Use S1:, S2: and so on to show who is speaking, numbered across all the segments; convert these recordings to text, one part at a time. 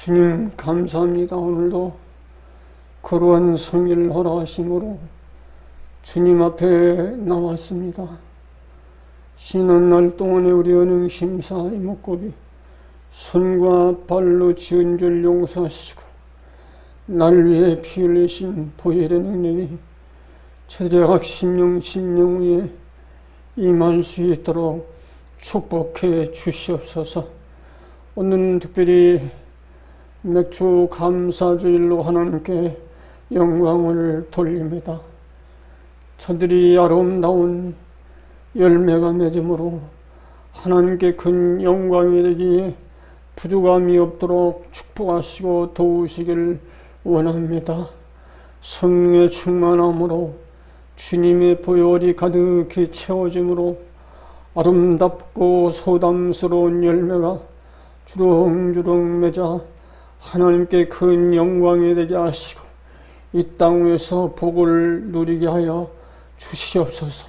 S1: 주님 감사합니다. 오늘도 거룩한 성일 허락하심으로 주님 앞에 나왔습니다. 쉬는 날 동안에 우리 은행심사 이목구비 손과 발로 지은 죄를 용서하시고 날 위해 피 흘리신 보혈의 능력이 제대각 심령 위에 임할 수 있도록 축복해 주시옵소서. 오늘은 특별히 맥주 감사주일로 하나님께 영광을 돌립니다. 저들이 아름다운 열매가 맺음으로 하나님께 큰 영광이 되기에 부족함이 없도록 축복하시고 도우시길 원합니다. 성령의 충만함으로 주님의 보혈이 가득히 채워짐으로 아름답고 소담스러운 열매가 주렁주렁 맺어 하나님께 큰 영광이 되게 하시고 이 땅 위에서 복을 누리게 하여 주시옵소서.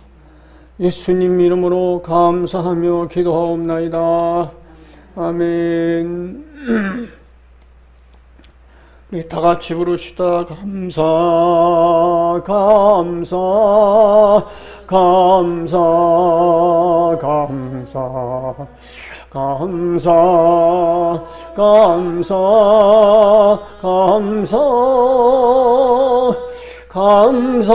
S1: 예수님 이름으로 감사하며 기도하옵나이다. 아멘. 우리 다 같이 부르시다. 감사 감사 감사 감사 감사 감사 감사 감사 감사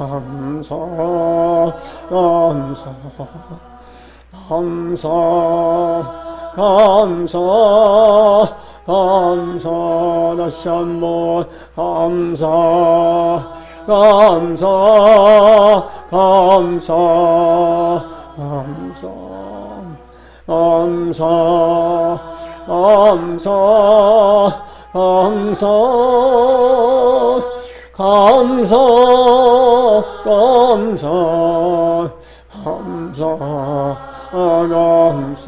S1: 감사 감사 감사 감사 감사 다시 한번 감사 감사 감사 감사 감사 감사 감사 감사 감사 감사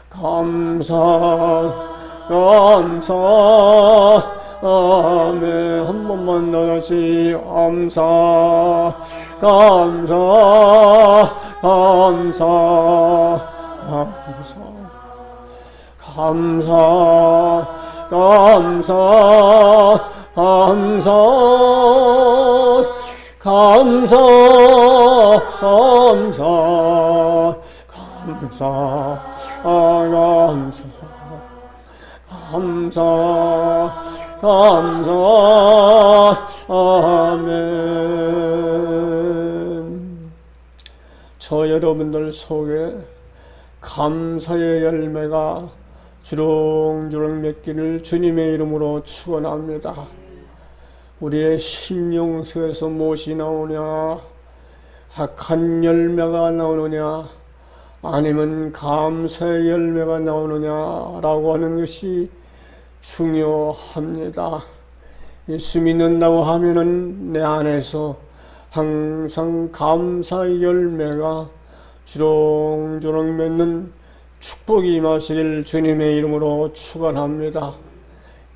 S1: 감사 감사 아멘. 한 번만 더 다시 감사 감사 감사 감사 감사 감사 감사 감사 감사 감사 감사 감사 감사 아멘. 저 여러분들 속에 감사의 열매가 주렁주렁 맺기를 주님의 이름으로 축원합니다. 우리의 심령 속에서 무엇이 나오냐? 악한 열매가 나오느냐? 아니면 감사의 열매가 나오느냐라고 하는 것이 중요합니다. 예수 믿는다고 하면은 내 안에서 항상 감사의 열매가 주렁주렁 맺는 축복이 임하시길 주님의 이름으로 축원합니다.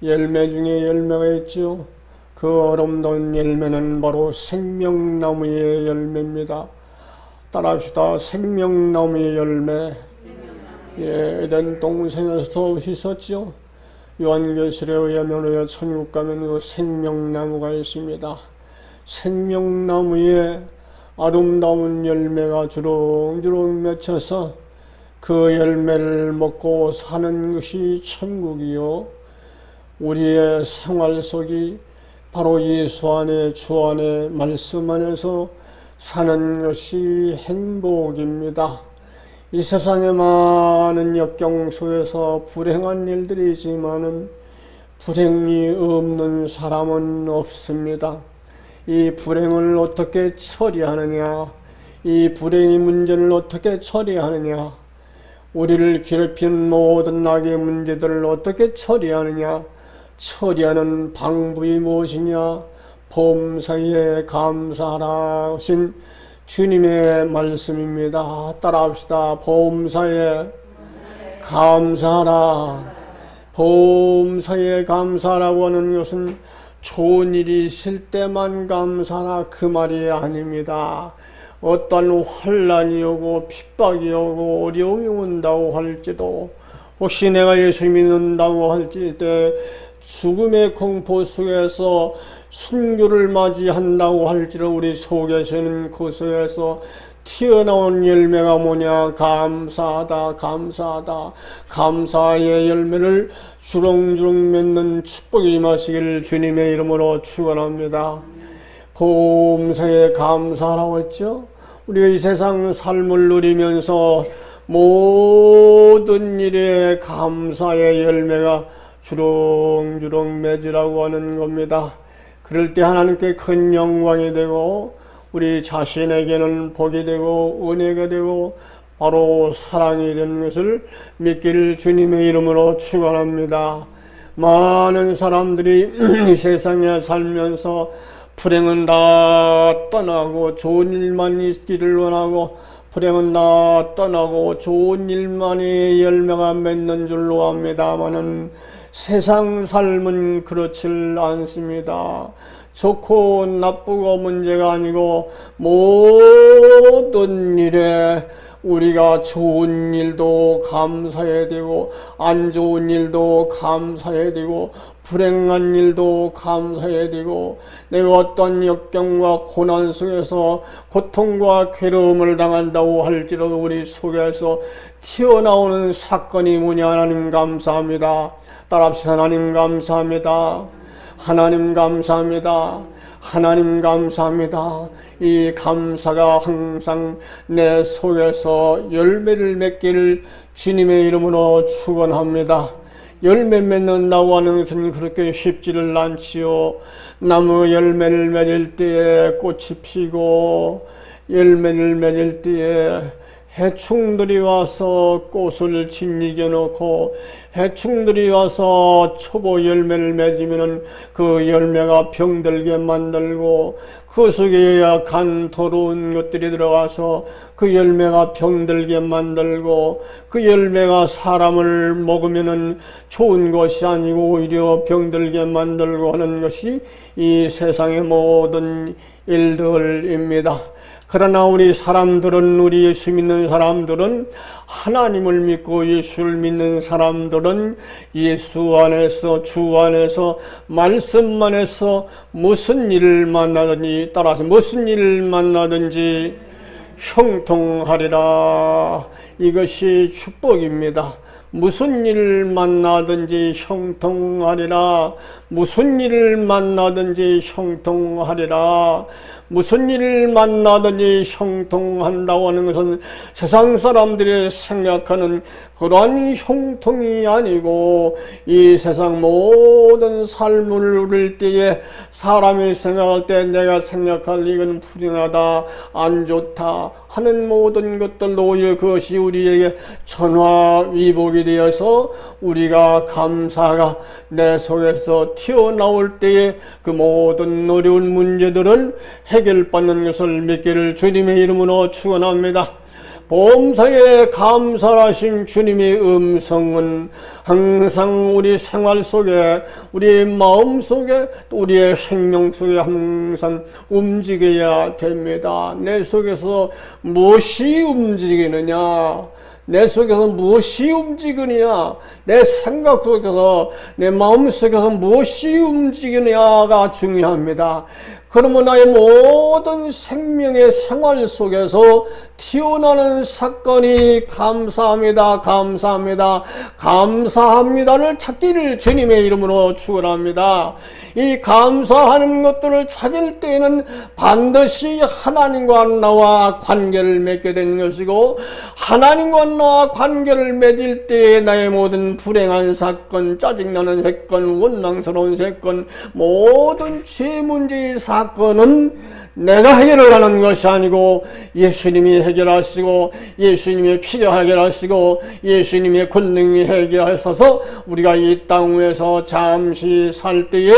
S1: 열매 중에 열매가 있죠. 그 아름다운 열매는 바로 생명나무의 열매입니다. 따라합시다. 생명나무의 열매. 예, 에덴 동산에서도 있었죠. 요한계시록에 의하면 천국 가면 그 생명나무가 있습니다. 생명나무에 아름다운 열매가 주렁주렁 맺혀서 그 열매를 먹고 사는 것이 천국이요. 우리의 생활 속이 바로 예수 안에 주 안에 말씀 안에서 사는 것이 행복입니다. 이 세상에 많은 역경 속에서 불행한 일들이 있지만은 불행이 없는 사람은 없습니다. 이 불행을 어떻게 처리하느냐? 이 불행의 문제를 어떻게 처리하느냐? 우리를 괴롭히는 모든 악의 문제들을 어떻게 처리하느냐? 처리하는 방법이 무엇이냐? 범사에 감사하라 하신 주님의 말씀입니다. 따라합시다. 범사에 감사하라. 범사에 감사라고 하는 것은 좋은 일이 있을 때만 감사하라 그 말이 아닙니다. 어떤 환난이 오고 핍박이 오고 어려움이 온다고 할지도, 혹시 내가 예수 믿는다고 할지 때 죽음의 공포 속에서 순교를 맞이한다고 할지도 우리 속에서는 그 속에서 튀어나온 열매가 뭐냐? 감사하다, 감사하다. 감사의 열매를 주렁주렁 맺는 축복이 임하시기를 주님의 이름으로 축원합니다. 범사에 감사라고 했죠. 우리가 이 세상 삶을 누리면서 모든 일에 감사의 열매가 주렁주렁 맺으라고 하는 겁니다. 그럴 때 하나님께 큰 영광이 되고 우리 자신에게는 복이 되고 은혜가 되고 바로 사랑이 되는 것을 믿기를 주님의 이름으로 축원합니다. 많은 사람들이 이 세상에 살면서 불행은 다 떠나고 좋은 일만 있기를 원하고, 불행은 다 떠나고 좋은 일만이 열매가 맺는 줄로 압니다마는 세상 삶은 그렇질 않습니다. 좋고 나쁘고 문제가 아니고 모든 일에 우리가 좋은 일도 감사해야 되고 안 좋은 일도 감사해야 되고 불행한 일도 감사해야 되고, 내가 어떤 역경과 고난 속에서 고통과 괴로움을 당한다고 할지라도 우리 속에서 튀어나오는 사건이 뭐냐? 하나님 감사합니다. 따라합시다. 하나님 감사합니다. 하나님 감사합니다. 하나님 감사합니다. 이 감사가 항상 내 속에서 열매를 맺기를 주님의 이름으로 축원합니다. 열매 맺는다고 하는 것은 그렇게 쉽지를 않지요. 나무 열매를 맺을 때에 꽃이 피고 열매를 맺을 때에 해충들이 와서 꽃을 짓이겨 놓고 해충들이 와서 초보 열매를 맺으면 그 열매가 병들게 만들고, 그 속에 약한 더러운 것들이 들어가서 그 열매가 병들게 만들고, 그 열매가 사람을 먹으면 좋은 것이 아니고 오히려 병들게 만들고 하는 것이 이 세상의 모든 일들입니다. 그러나 우리 사람들은, 우리 예수 믿는 사람들은, 하나님을 믿고 예수를 믿는 사람들은 예수 안에서, 주 안에서, 말씀 안에서 무슨 일을 만나든지, 따라서 무슨 일을 만나든지 형통하리라. 이것이 축복입니다. 무슨 일을 만나든지 형통하리라. 무슨 일을 만나든지 형통하리라. 무슨 일을 만나든지 형통한다고 하는 것은 세상 사람들이 생각하는 그러한 형통이 아니고, 이 세상 모든 삶을 누릴 때에 사람이 생각할 때 내가 생각할 이건 불행하다, 안 좋다 하는 모든 것들도 오히려 그것이 우리에게 전화위복이 되어서 우리가 감사가 내 속에서 튀어나올 때에 그 모든 어려운 문제들은 해결받는 것을 믿기를 주님의 이름으로 축원합니다. 범사에 감사하신 주님의 음성은 항상 우리 생활 속에, 우리의 마음 속에, 또 우리의 생명 속에 항상 움직여야 됩니다. 내 속에서 무엇이 움직이느냐? 내 속에서 무엇이 움직이느냐? 내 생각 속에서, 내 마음 속에서 무엇이 움직이느냐가 중요합니다. 그러면 나의 모든 생명의 생활 속에서 튀어나오는 사건이 감사합니다, 감사합니다, 감사합니다를 찾기를 주님의 이름으로 축원합니다. 이 감사하는 것들을 찾을 때에는 반드시 하나님과 나와 관계를 맺게 되는 것이고, 하나님과 나와 관계를 맺을 때에 나의 모든 불행한 사건, 짜증나는 사건, 원망스러운 사건, 모든 죄 문제의 사건은 내가 해결을 하는 것이 아니고 예수님이 해결하시고, 예수님의 피가 해결하시고, 예수님의 권능이 해결하셔서 우리가 이 땅 위에서 잠시 살 때에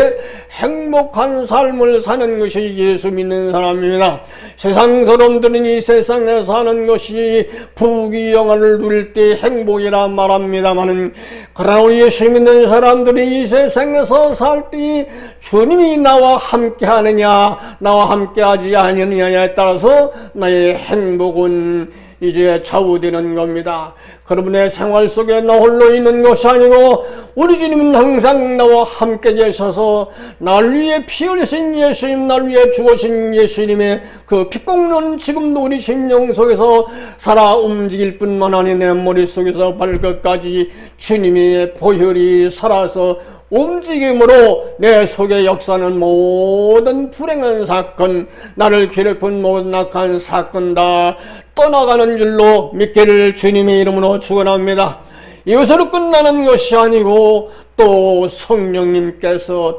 S1: 행복한 삶을 사는 것이 예수 믿는 사람입니다. 세상 사람들은 이 세상에 사는 것이 부귀영화를 누릴 때 행복이라 말합니다마는, 그러나 우리 예수 믿는 사람들이 이 세상에서 살 때 주님이 나와 함께 하느냐 하느냐 나와 함께하지 아니느냐에 따라서 나의 행복은 이제 좌우되는 겁니다. 여러분의 생활 속에 나 홀로 있는 것이 아니고 우리 주님은 항상 나와 함께 계셔서 날 위해 피 흘리신 예수님, 날 위해 죽으신 예수님의 그 피공로는 지금도 우리 심령 속에서 살아 움직일 뿐만 아니라 내 머릿속에서 발끝까지 주님의 보혈이 살아서 움직임으로 내 속에 역사하는 모든 불행한 사건, 나를 괴롭힌 모든 악한 사건 다 떠나가는 줄로 믿기를 주님의 이름으로 축원합니다. 이것으로 끝나는 것이 아니고 또 성령님께서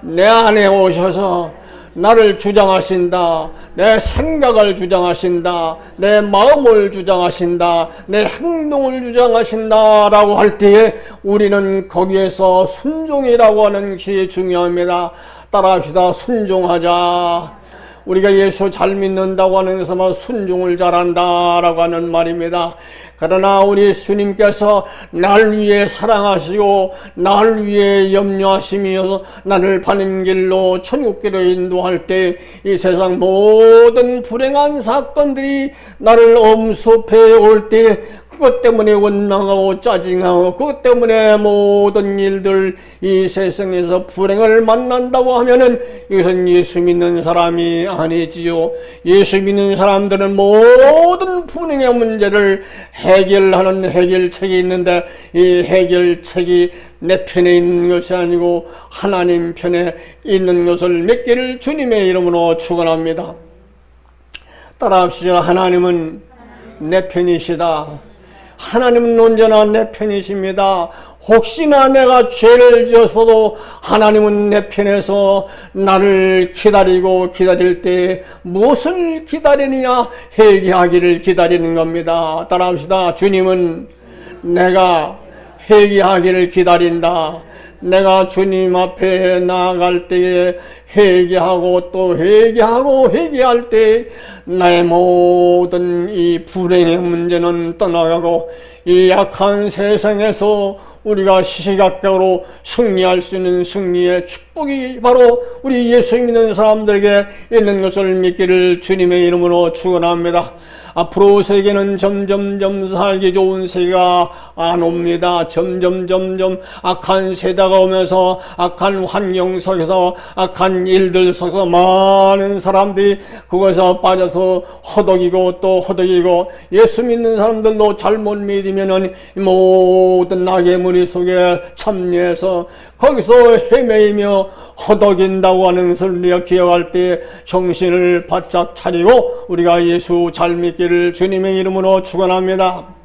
S1: 내 안에 오셔서 나를 주장하신다. 내 생각을 주장하신다. 내 마음을 주장하신다. 내 행동을 주장하신다 라고 할 때에 우리는 거기에서 순종이라고 하는 것이 중요합니다. 따라합시다. 순종하자. 우리가 예수 잘 믿는다고 하는 것은 순종을 잘한다라고 하는 말입니다. 그러나 우리 주님께서 날 위해 사랑하시고 날 위해 염려하시며 나를 바른 길로 천국길로 인도할 때 이 세상 모든 불행한 사건들이 나를 엄습해 올 때 그것 때문에 원망하고 짜증하고 그것 때문에 모든 일들 이 세상에서 불행을 만난다고 하면은 이것은 예수 믿는 사람이 아니지요. 예수 믿는 사람들은 모든 불행의 문제를 해결하는 해결책이 있는데 이 해결책이 내 편에 있는 것이 아니고 하나님 편에 있는 것을 믿기를 주님의 이름으로 축원합니다. 따라합시다. 하나님은 내 편이시다. 하나님은 언제나 내 편이십니다. 혹시나 내가 죄를 지었어도 하나님은 내 편에서 나를 기다릴 때 무엇을 기다리느냐? 회개하기를 기다리는 겁니다. 따라합시다. 주님은 내가 회개하기를 기다린다. 내가 주님 앞에 나아갈 때에 회개하고 또 회개할 때 나의 모든 이 불행의 문제는 떠나가고 이 약한 세상에서 우리가 시시각각으로 승리할 수 있는 승리의 축복이 바로 우리 예수 믿는 사람들에게 있는 것을 믿기를 주님의 이름으로 축원합니다. 앞으로 세계는 점점 살기 좋은 세계가 안 옵니다. 점점 악한 세대가 오면서 악한 환경 속에서 악한 일들 속에서 많은 사람들이 그것에 빠져서 허덕이고 예수 믿는 사람들도 잘못 믿으면은 모든 낙의 무리 속에 참여해서 거기서 헤매이며 허덕인다고 하는 것을 우리가 기억할 때 정신을 바짝 차리고 우리가 예수 잘 믿기를 주님의 이름으로 축원합니다.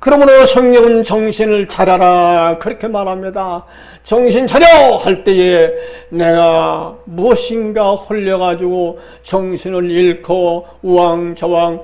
S1: 그러므로 성령은 정신을 차려라 그렇게 말합니다. 정신 차려 할 때에 내가 무엇인가 홀려가지고 정신을 잃고 우왕좌왕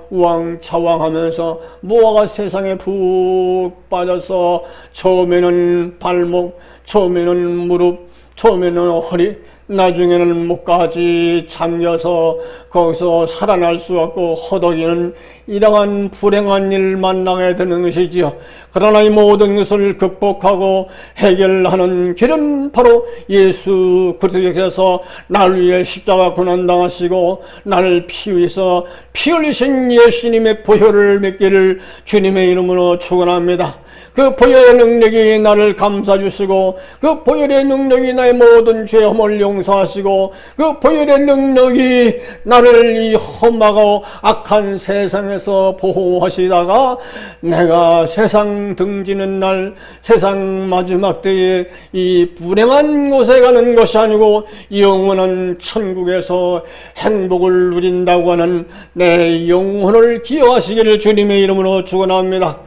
S1: 하면서 무화과 세상에 푹 빠져서 처음에는 발목, 처음에는 무릎, 처음에는 허리, 나중에는 목까지 잠겨서 거기서 살아날 수 없고 허덕이는 이러한 불행한 일 만나게 되는 것이지요. 그러나 이 모든 것을 극복하고 해결하는 길은 바로 예수 그리스도께서 나를 위해 십자가 고난당하시고 나를 피 위해서 피 흘리신 예수님의 보혈을 믿기를 주님의 이름으로 축원합니다. 그 보혈의 능력이 나를 감싸주시고 그 보혈의 능력이 나의 모든 죄험을 용서하시고 그 보혈의 능력이 나를 이 험하고 악한 세상에서 보호하시다가 내가 세상 등지는 날 세상 마지막 때에 이 불행한 곳에 가는 것이 아니고 영원한 천국에서 행복을 누린다고 하는 내 영혼을 기여하시기를 주님의 이름으로 축원합니다.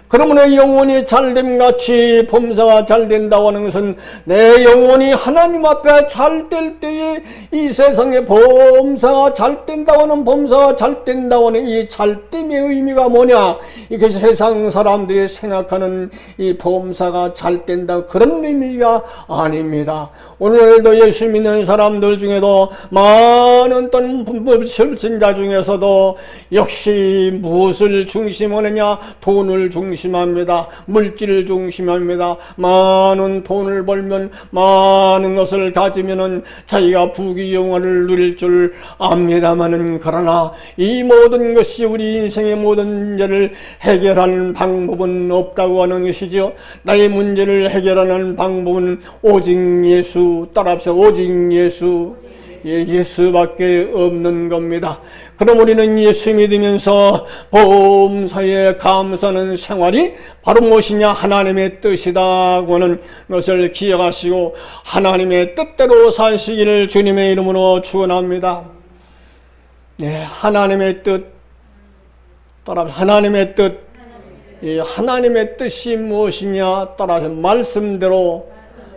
S1: 그러므로 영혼이 잘됨같이 범사가 잘된다고 하는 것은 내 영혼이 하나님 앞에 잘될 때에 이 세상에 범사가 잘된다고 하는 범사가 잘된다고 하는 이 잘됨의 의미가 뭐냐? 이게 세상 사람들이 생각하는 이 범사가 잘된다 그런 의미가 아닙니다. 오늘도 예수 믿는 사람들 중에도 많은 불신자 중에서도 역시 무엇을 중심하느냐? 돈을 중심하느냐? 중심합니다. 물질 중심합니다. 많은 돈을 벌면, 많은 것을 가지면은 자기가 부귀영화를 누릴 줄 압니다마는, 그러나 이 모든 것이 우리 인생의 모든 문제를 해결하는 방법은 없다고 하는 것이죠. 나의 문제를 해결하는 방법은 오직 예수, 따라합시다. 오직 예수. 예수밖에 없는 겁니다. 그럼 우리는 예수 믿으면서 범사에 감사하는 생활이 바로 무엇이냐? 하나님의 뜻이다고 하는 것을 기억하시고 하나님의 뜻대로 사시기를 주님의 이름으로 축원합니다. 네, 하나님의 뜻, 따라서 하나님의 뜻, 하나님의 뜻이 무엇이냐? 따라서 말씀대로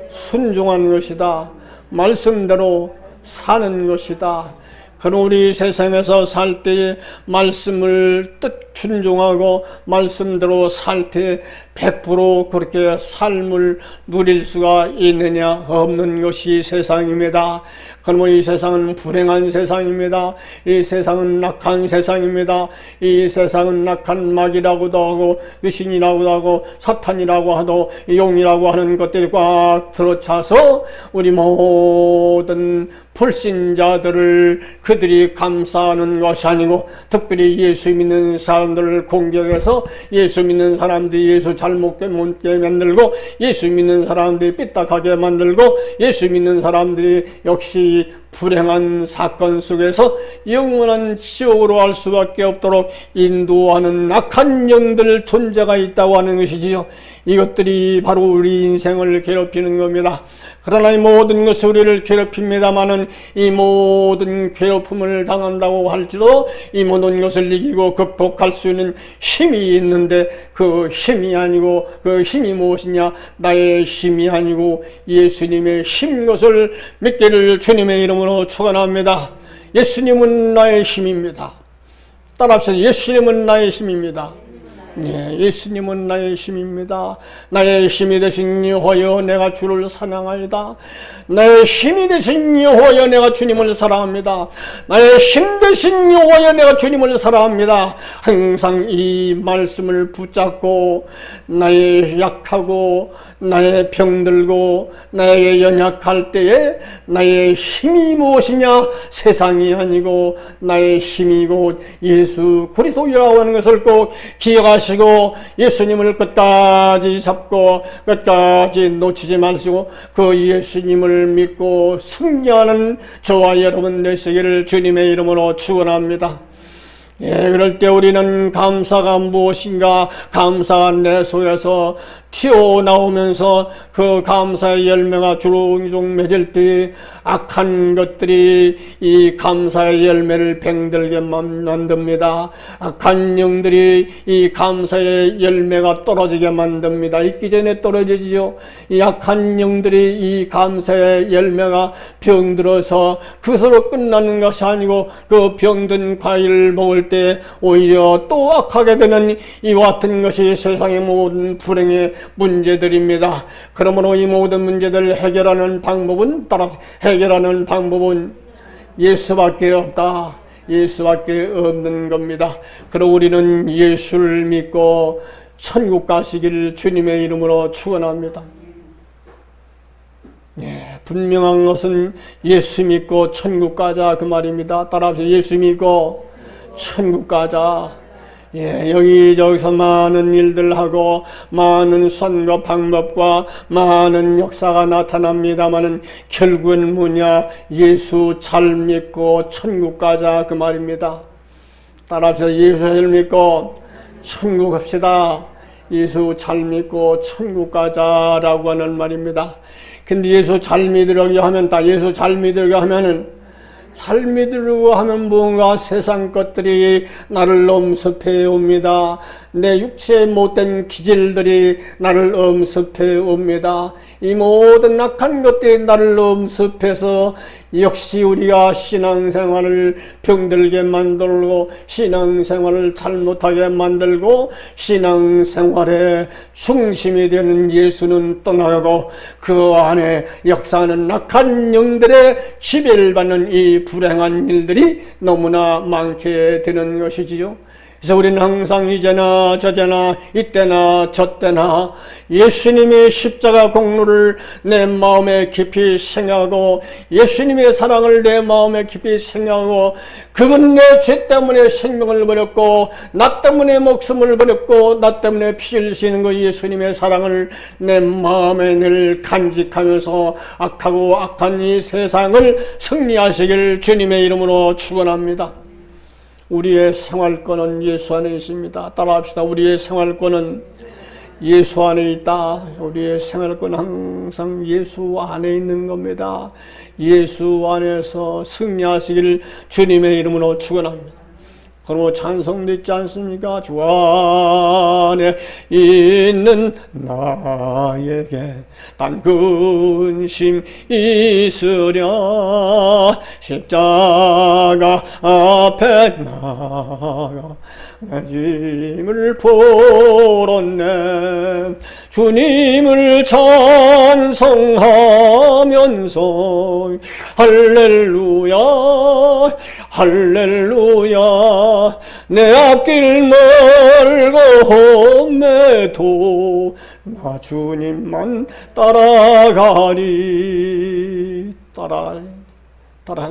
S1: 순종하는 것이다. 말씀대로 사는 것이다. 그럼 우리 세상에서 살 때에 말씀을 뜻 순종하고 말씀대로 살 때 100% 그렇게 삶을 누릴 수가 있느냐? 없는 것이 세상입니다. 그러면 이 세상은 불행한 세상입니다. 이 세상은 낙한 세상입니다. 이 세상은 낙한 마귀라고도 하고 귀신이라고도 하고 사탄이라고 하도 용이라고 하는 것들이 꽉 들어차서 우리 모든 불신자들을 그들이 감싸는 것이 아니고 특별히 예수 믿는 사람들을 공격해서 예수 믿는 사람들이 예수 잘못 묻게 만들고 예수 믿는 사람들이 삐딱하게 만들고 예수 믿는 사람들이 역시 불행한 사건 속에서 영원한 지옥으로 갈 수밖에 없도록 인도하는 악한 영들 존재가 있다고 하는 것이지요. 이것들이 바로 우리 인생을 괴롭히는 겁니다. 그러나 이 모든 것이 우리를 괴롭힙니다마는 이 모든 괴롭힘을 당한다고 할지라도 이 모든 것을 이기고 극복할 수 있는 힘이 있는데 그 힘이 아니고 그 힘이 무엇이냐? 나의 힘이 아니고 예수님의 힘 것을 믿기를 주님의 이름으로 축원합니다. 예수님은 나의 힘입니다. 따라합시다. 예수님은 나의 힘입니다. 네, 예수님은 나의 힘입니다. 나의 힘이 되신 여호와여 내가 주를 사랑하이다. 나의 힘이 되신 여호와여 내가 주님을 사랑합니다. 나의 힘 되신 여호와여 내가 주님을 사랑합니다. 항상 이 말씀을 붙잡고 나의 약하고 나의 병들고 나의 연약할 때에 나의 힘이 무엇이냐? 세상이 아니고 나의 힘이 곧 예수 그리스도라고 하는 것을 꼭 기억하시고 예수님을 끝까지 잡고 끝까지 놓치지 마시고 그 예수님을 믿고 승리하는 저와 여러분 되시기를 주님의 이름으로 축원합니다. 그럴 때 우리는 감사가 무엇인가? 감사가 내 속에서 튀어나오면서 그 감사의 열매가 주렁주렁 맺을 때 악한 것들이 이 감사의 열매를 병들게 만듭니다. 악한 영들이 이 감사의 열매가 떨어지게 만듭니다. 있기 전에 떨어지지요. 이 악한 영들이 이 감사의 열매가 병들어서 그것으로 끝나는 것이 아니고 그 병든 과일을 먹을 때 오히려 또 악하게 되는 이와 같은 것이 세상의 모든 불행의 문제들입니다. 그러므로 이 모든 문제들을 해결하는 방법은 예수밖에 없다. 예수밖에 없는 겁니다. 그럼 우리는 예수를 믿고 천국 가시기를 주님의 이름으로 축원합니다. 분명한 것은 예수 믿고 천국 가자 그 말입니다. 따라합시다. 예수 믿고 천국 가자. 여기저기서 많은 일들하고 많은 수단과 방법과 많은 역사가 나타납니다마는 결국은 뭐냐? 예수 잘 믿고 천국 가자 그 말입니다. 따라합시다. 예수 잘 믿고 천국 갑시다. 예수 잘 믿고 천국 가자라고 하는 말입니다. 근데 예수 잘 믿으려고 하면 예수 잘 믿으려고 하면은 잘 믿으려고 하면 뭔가 세상 것들이 나를 엄습해 옵니다. 내 육체의 못된 기질들이 나를 엄습해 옵니다. 이 모든 악한 것들이 나를 엄습해서 역시 우리가 신앙생활을 병들게 만들고 신앙생활을 잘못하게 만들고 신앙생활의 중심이 되는 예수는 떠나가고 그 안에 역사하는 악한 영들의 지배를 받는 이 불행한 일들이 너무나 많게 되는 것이지요. 그래서 우리는 항상 이제나 저제나 이때나 저때나 예수님의 십자가 공로를 내 마음에 깊이 생각하고 예수님의 사랑을 내 마음에 깊이 생각하고 그분 내 죄 때문에 생명을 버렸고 나 때문에 목숨을 버렸고 나 때문에 피 흘리시는 그 예수님의 사랑을 내 마음에 늘 간직하면서 악하고 악한 이 세상을 승리하시길 주님의 이름으로 축원합니다. 우리의 생활권은 예수 안에 있습니다. 따라합시다. 우리의 생활권은 예수 안에 있다. 우리의 생활권은 항상 예수 안에 있는 겁니다. 예수 안에서 승리하시길 주님의 이름으로 축원합니다. 그러므로 찬송도 있지 않습니까? 주 안에 있는 나에게 단 근심 있으랴 십자가 앞에 나가 내 짐을 풀었네. 주님을 찬송하면서 할렐루야 할렐루야 내 앞길 멀고 험해도 나 주님만 따라가리.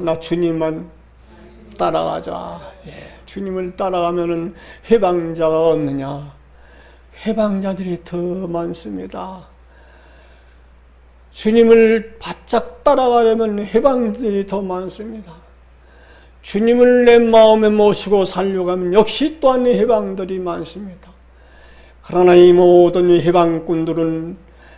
S1: 나 주님만 따라가자. 주님을 따라가면은 해방자가 없느냐? 해방자들이 더 많습니다. 주님을 바짝 따라가려면 해방들이 더 많습니다. 주님을 내 마음에 모시고 살려가면 역시 또한 해방들이 많습니다. 그러나 이 모든 해방꾼들은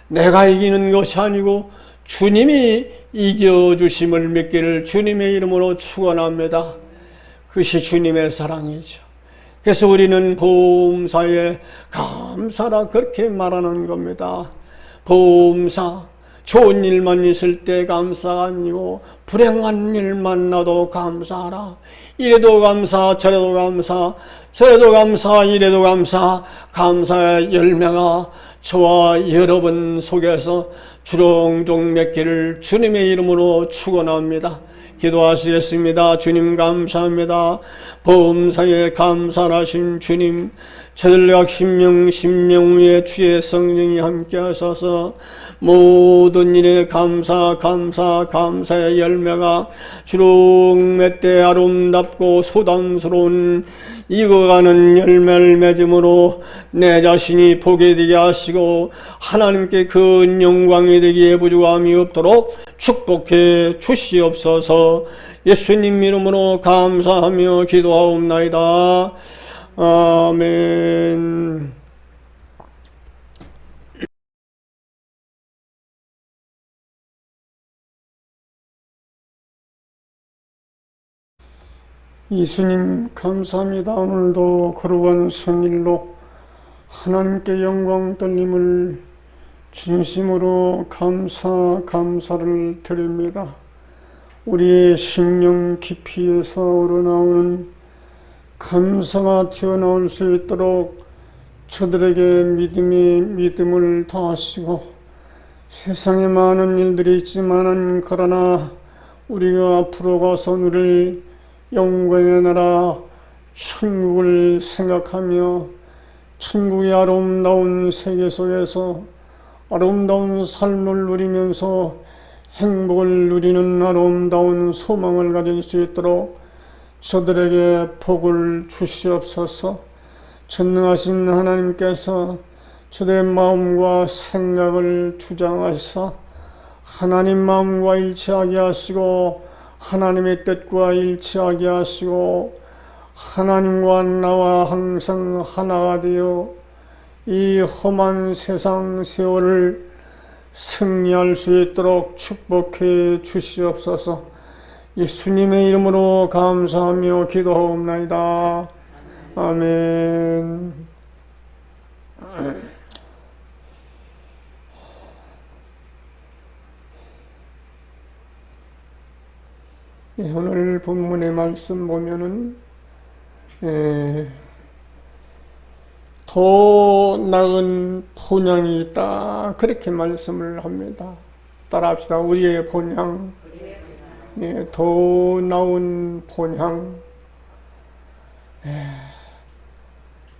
S1: 내가 이기는 것이 아니고 주님이 이겨주심을 믿기를 주님의 이름으로 축원합니다. 그것이 주님의 사랑이죠. 그래서 우리는 보험사에 감사라 그렇게 말하는 겁니다. 보험사, 좋은 일만 있을 때 감사가 아니고 불행한 일만 나도 감사하라. 이래도 감사, 저래도 감사, 저래도 감사, 이래도 감사. 감사의 열매가 저와 여러분 속에서 주렁주렁 맺기를 주님의 이름으로 축원합니다. 기도하시겠습니다. 주님 감사합니다. 보험사에 감사하신 주님, 저들 각 심령 위에 주의 성령이 함께 하셔서 모든 일에 감사의 열매가 주룩 맺되 아름답고 소담스러운 익어가는 열매를 맺음으로 내 자신이 보게 되게 하시고 하나님께 큰 영광이 되기에 부족함이 없도록 축복해 주시옵소서. 예수님 이름으로 감사하며 기도하옵나이다. 아멘. 예수님 감사합니다. 오늘도 거룩한 성일로 하나님께 영광 돌림을 진심으로 감사를 드립니다. 우리의 심령 깊이에서 우러나오는 감사가 튀어나올 수 있도록 저들에게 믿음을 더하시고 세상에 많은 일들이 있지만은 그러나 우리가 앞으로 가서 누릴 영광의 나라 천국을 생각하며 천국의 아름다운 세계 속에서 아름다운 삶을 누리면서 행복을 누리는 아름다운 소망을 가질 수 있도록 저들에게 복을 주시옵소서. 전능하신 하나님께서 저들의 마음과 생각을 주장하시사 하나님 마음과 일치하게 하시고 하나님의 뜻과 일치하게 하시고 하나님과 나와 항상 하나가 되어 이 험한 세상 세월을 승리할 수 있도록 축복해 주시옵소서. 예수님의 이름으로 감사하며 기도하옵나이다. 아멘. 오늘 본문의 말씀 보면은 더 나은 본향이 있다 그렇게 말씀을 합니다. 따라합시다. 우리의 본향, 더 나은 본향.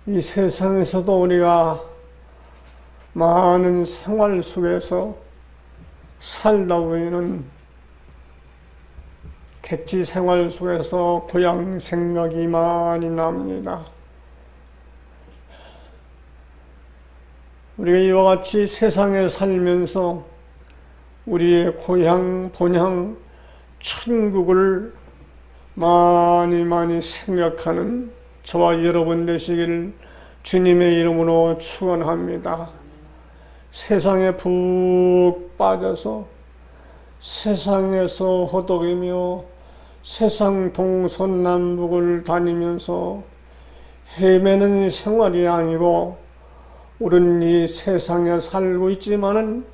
S1: 이 세상에서도 우리가 많은 생활 속에서 살다 보면은 객지 생활 속에서 고향 생각이 많이 납니다. 우리가 이와 같이 세상에 살면서 우리의 고향, 본향, 천국을 많이 생각하는 저와 여러분 되시기를 주님의 이름으로 축원합니다. 세상에 푹 빠져서 세상에서 허덕이며 세상 동서남북을 다니면서 헤매는 생활이 아니고 우리는 이 세상에 살고 있지만은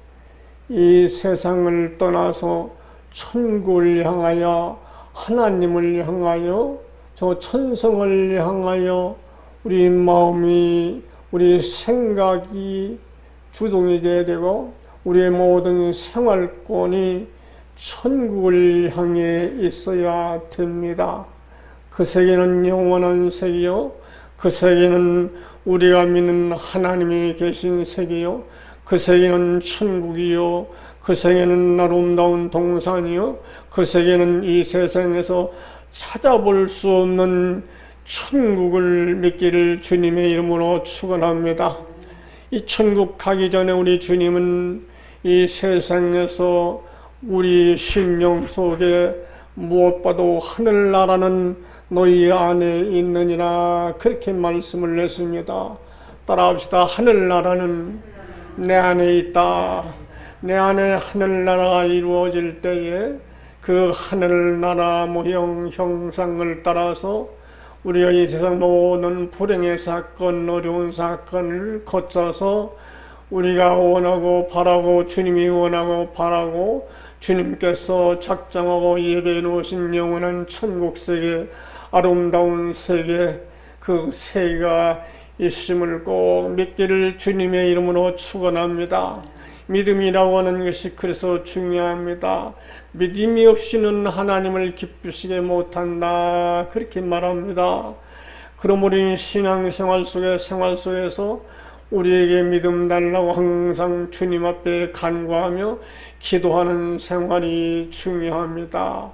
S1: 이 세상을 떠나서 천국을 향하여 하나님을 향하여 저 천성을 향하여 우리 마음이 우리 생각이 주동이 되어야 되고 우리의 모든 생활권이 천국을 향해 있어야 됩니다. 그 세계는 영원한 세계요, 그 세계는 우리가 믿는 하나님이 계신 세계요, 그 세계는 천국이요, 그 세계는 아름다운 동산이요, 그 세계는 이 세상에서 찾아볼 수 없는 천국을 믿기를 주님의 이름으로 축원합니다. 이 천국 가기 전에 우리 주님은 이 세상에서 우리 심령 속에 무엇보다도 하늘나라는 너희 안에 있느니라 그렇게 말씀을 했습니다. 따라합시다. 하늘나라는 내 안에 있다. 내 안에 하늘나라가 이루어질 때에 그 하늘나라 모형 형상을 따라서 우리가 이 세상 모든 불행의 사건, 어려운 사건을 거쳐서 우리가 원하고 바라고 주님이 원하고 바라고 주님께서 작정하고 예배해 놓으신 영원한 천국 세계, 아름다운 세계, 그 세계가 있음을 꼭 믿기를 주님의 이름으로 축원합니다. 믿음이라고 하는 것이 그래서 중요합니다. 믿음이 없이는 하나님을 기쁘시게 못한다 그렇게 말합니다. 그럼 우리 신앙생활 속에 생활 속에서 우리에게 믿음 달라고 항상 주님 앞에 간구하며 기도하는 생활이 중요합니다.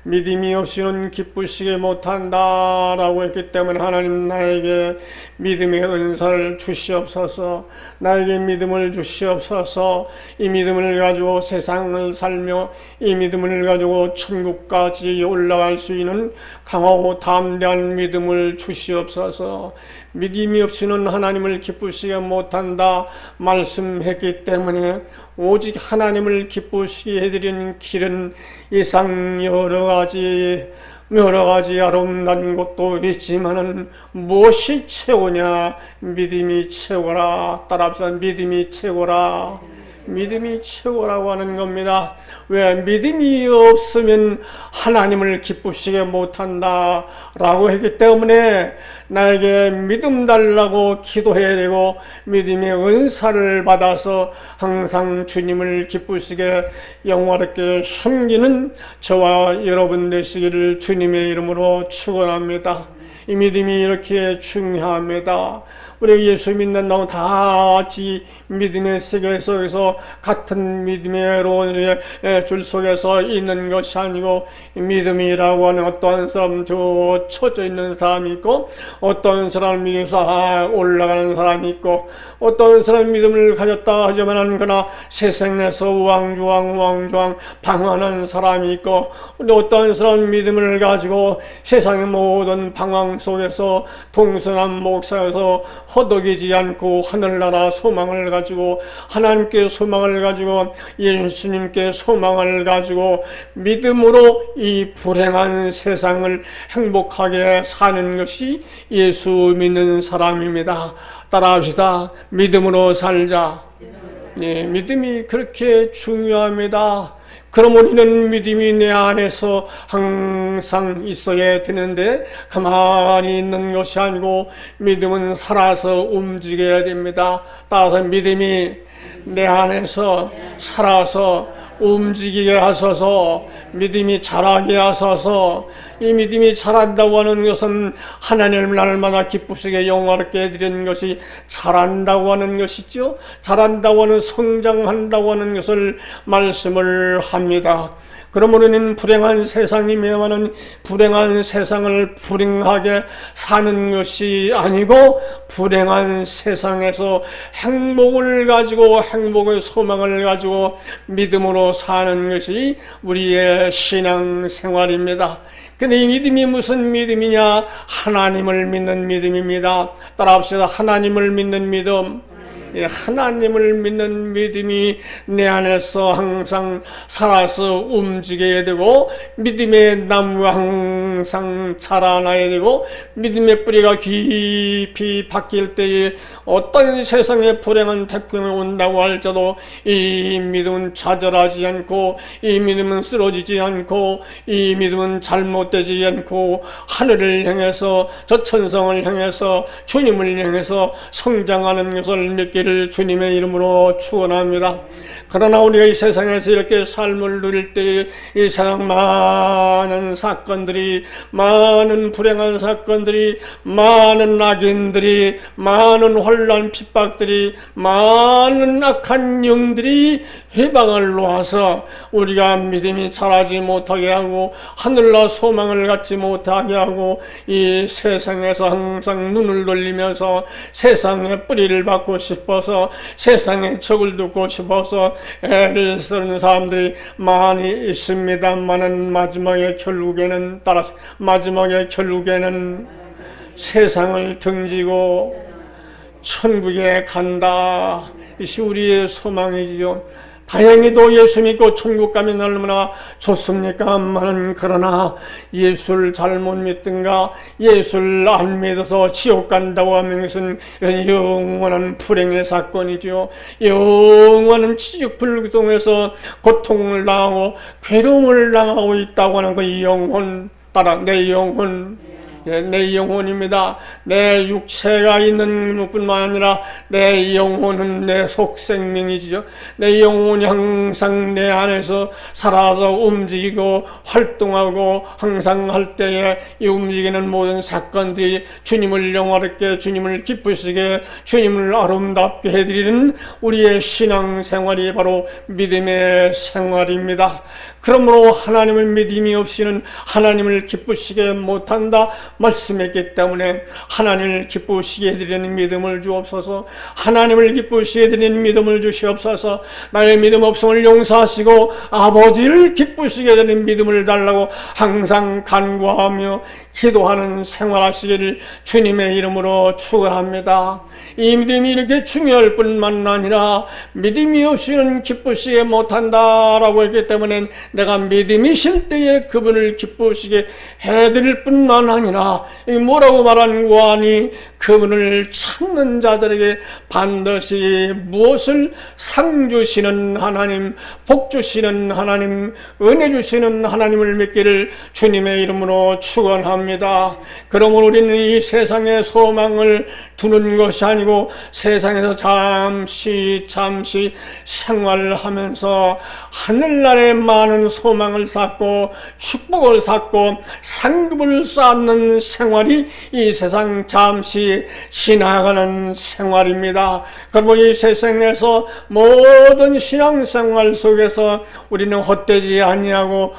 S1: 믿음이 없이는 기쁘시게 못한다 라고 했기 때문에 하나님 나에게 믿음의 은사를 주시옵소서, 나에게 믿음을 주시옵소서. 이 믿음을 가지고 세상을 살며 이 믿음을 가지고 천국까지 올라갈 수 있는 강하고 담대한 믿음을 주시옵소서. 믿음이 없이는 하나님을 기쁘시게 못한다 말씀했기 때문에 오직 하나님을 기쁘시게 해드리는 길은 이상 여러 가지 아름다운 것도 있지만은 무엇이 최고냐? 믿음이 최고라. 따라합시다. 믿음이 최고라. 믿음이 최고라고 하는 겁니다. 왜? 믿음이 없으면 하나님을 기쁘시게 못한다 라고 했기 때문에 나에게 믿음 달라고 기도해야 되고 믿음의 은사를 받아서 항상 주님을 기쁘시게 영화롭게 섬기는 저와 여러분 되시기를 주님의 이름으로 축원합니다. 이 믿음이 이렇게 중요합니다. 우리 예수 믿는다고 다 같이 믿음의 세계 속에서 같은 믿음의 줄 속에서 있는 것이 아니고, 믿음이라고 하는 어떤 사람 처져 있는 사람이 있고, 어떤 사람 믿음에서 올라가는 사람이 있고, 어떤 사람 믿음을 가졌다 하지만 그러나 세상에서 우왕좌왕 방황하는 사람이 있고, 어떤 사람 믿음을 가지고 세상의 모든 방황 속에서 동서남북 사이에서 허덕이지 않고 하늘나라 소망을 가지고, 하나님께 소망을 가지고, 예수님께 소망을 가지고 믿음으로 이 불행한 세상을 행복하게 사는 것이 예수 믿는 사람입니다. 따라합시다. 믿음으로 살자. 네, 믿음이 그렇게 중요합니다. 그럼 우리는 믿음이 내 안에서 항상 있어야 되는데 가만히 있는 것이 아니고 믿음은 살아서 움직여야 됩니다. 따라서 믿음이 내 안에서 살아서 움직이게 하소서. 믿음이 자라게 하소서. 이 믿음이 자란다고 하는 것은 하나님을 날마다 기쁘시게 영화롭게 해드리는 것이 자란다고 하는 것이죠. 자란다고 하는, 성장한다고 하는 것을 말씀을 합니다. 그러므로 우리는 불행한 세상이면은 불행한 세상을 불행하게 사는 것이 아니고, 불행한 세상에서 행복을 가지고, 행복의 소망을 가지고 믿음으로 사는 것이 우리의 신앙생활입니다. 근데 이 믿음이 무슨 믿음이냐? 하나님을 믿는 믿음입니다. 따라합시다. 하나님을 믿는 믿음. 하나님을 믿는 믿음이 내 안에서 항상 살아서 움직여야 되고, 믿음의 나무가 항상 자라나야 되고, 믿음의 뿌리가 깊이 박힐 때에 어떤 세상에 불행한 태풍이 온다고 할지라도 이 믿음은 좌절하지 않고, 이 믿음은 쓰러지지 않고, 이 믿음은 잘못되지 않고 하늘을 향해서, 저 천성을 향해서, 주님을 향해서 성장하는 것을 믿기를 주님의 이름으로 축원합니다. 그러나 우리가 이 세상에서 이렇게 삶을 누릴 때 이 세상 많은 사건들이, 많은 불행한 사건들이, 많은 악인들이, 많은 혼란 핍박들이, 많은 악한 영들이 해방을 놓아서 우리가 믿음이 자라지 못하게 하고 하늘나 소망을 갖지 못하게 하고, 이 세상에서 항상 눈을 돌리면서 세상에 뿌리를 받고 싶어서, 세상의 척을 듣고 싶어서 애를 쓰는 사람들이 많이 있습니다만은, 마지막에 결국에는 세상을 등지고 천국에 간다. 이것이 우리의 소망이지요. 다행히도 예수 믿고 천국 가면 얼마나 좋습니까? 그러나 예수를 잘못 믿든가 예수를 안 믿어서 지옥 간다고 하면 것은 영원한 불행의 사건이죠. 영원한 지옥불구동에서 고통을 당하고 괴로움을 당하고 있다고 하는 그 영혼, 따라 내 영혼, 내 영혼입니다. 내 육체가 있는 것뿐만 아니라 내 영혼은 내 속생명이지요. 내 영혼이 항상 내 안에서 살아서 움직이고 활동하고 항상 할 때에 이 움직이는 모든 사건들이 주님을 영화롭게, 주님을 기쁘시게, 주님을 아름답게 해드리는 우리의 신앙생활이 바로 믿음의 생활입니다. 그러므로 하나님을 믿음이 없이는 하나님을 기쁘시게 못한다 말씀했기 때문에, 하나님을 기쁘시게 해드리는 믿음을 주옵소서. 하나님을 기쁘시게 해드리는 믿음을 주시옵소서. 나의 믿음 없음을 용서하시고 아버지를 기쁘시게 해드리는 믿음을 달라고 항상 간구하며 기도하는 생활하시기를 주님의 이름으로 축원합니다. 이 믿음이 이렇게 중요할 뿐만 아니라 믿음이 없이는 기쁘시게 못한다라고 했기 때문에, 내가 믿음이 실 때에 그분을 기쁘시게 해드릴 뿐만 아니라 뭐라고 말하는고 하니, 그분을 찾는 자들에게 반드시 무엇을 상 주시는 하나님, 복 주시는 하나님, 은혜 주시는 하나님을 믿기를 주님의 이름으로 축원합니다. 그러므로 우리는 이 세상의 소망을 두는 것이 아니고 세상에서 잠시 생활하면서 하늘나라에 많은 소망을 쌓고 축복을 쌓고 상급을 쌓는 생활이 이 세상 잠시 지나가는 생활입니다. 그러므로 이 세상에서 모든 신앙생활 속에서 우리는 헛되지 아니하고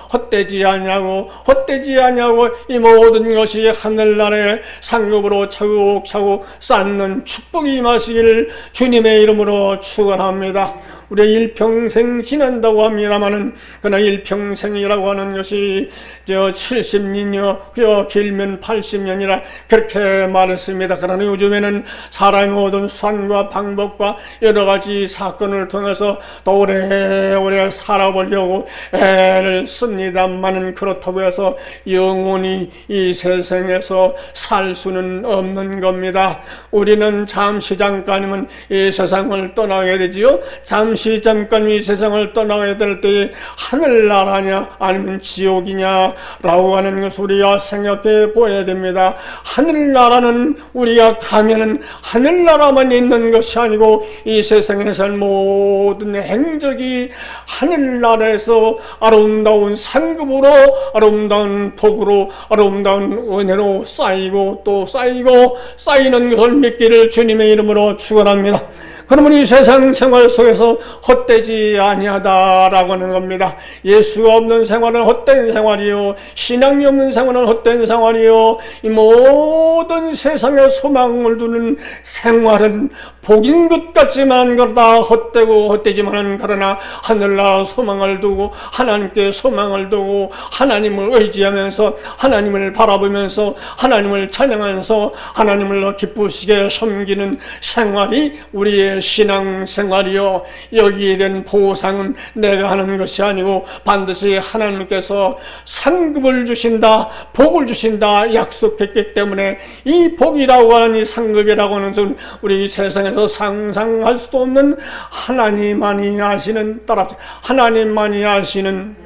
S1: 이 모든 것이 하늘나라의 상급으로 차곡차곡 쌓는 축복이 임하시기를 주님의 이름으로 축원합니다. 우리 일평생 지낸다고 합니다마는, 그러나 일평생이라고 하는 것이 70년이요, 길면 80년이라 그렇게 말했습니다. 그러나 요즘에는 사람의 모든 수단과 방법과 여러 가지 사건을 통해서 더 오래오래 살아보려고 애를 씁니다만은, 그렇다고 해서 영원히 이 세상에서 살 수는 없는 겁니다. 우리는 잠깐이면 이 세상을 떠나게 되지요. 잠시 잠시 잠깐 이 세상을 떠나야 될 때에 하늘나라냐 아니면 지옥이냐 라고 하는 것을 우리가 생각해 보아야 됩니다. 하늘나라는 우리가 가면은 하늘나라만 있는 것이 아니고 이 세상에서 모든 행적이 하늘나라에서 아름다운 상급으로, 아름다운 복으로, 아름다운 은혜로 쌓이고 또 쌓이고 쌓이는 것을 믿기를 주님의 이름으로 축원합니다. 그러면 이 세상 생활 속에서 헛되지 아니하다라고 하는 겁니다. 예수가 없는 생활은 헛된 생활이요, 신앙이 없는 생활은 헛된 생활이요, 이 모든 세상에 소망을 두는 생활은 복인 것 같지만 그러다 헛되고 헛되지만은 그러나 하늘나라 소망을 두고 하나님께 소망을 두고 하나님을 의지하면서 하나님을 바라보면서 하나님을 찬양하면서 하나님을 기쁘시게 섬기는 생활이 우리의 신앙생활이요, 여기에 대한 보상은 내가 하는 것이 아니고 반드시 하나님께서 상급을 주신다, 복을 주신다 약속했기 때문에 이 복이라고 하는 이 상급이라고 하는 것은 우리 세상에서 상상할 수도 없는 하나님만이 아시는, 따라합시다, 하나님만이 아시는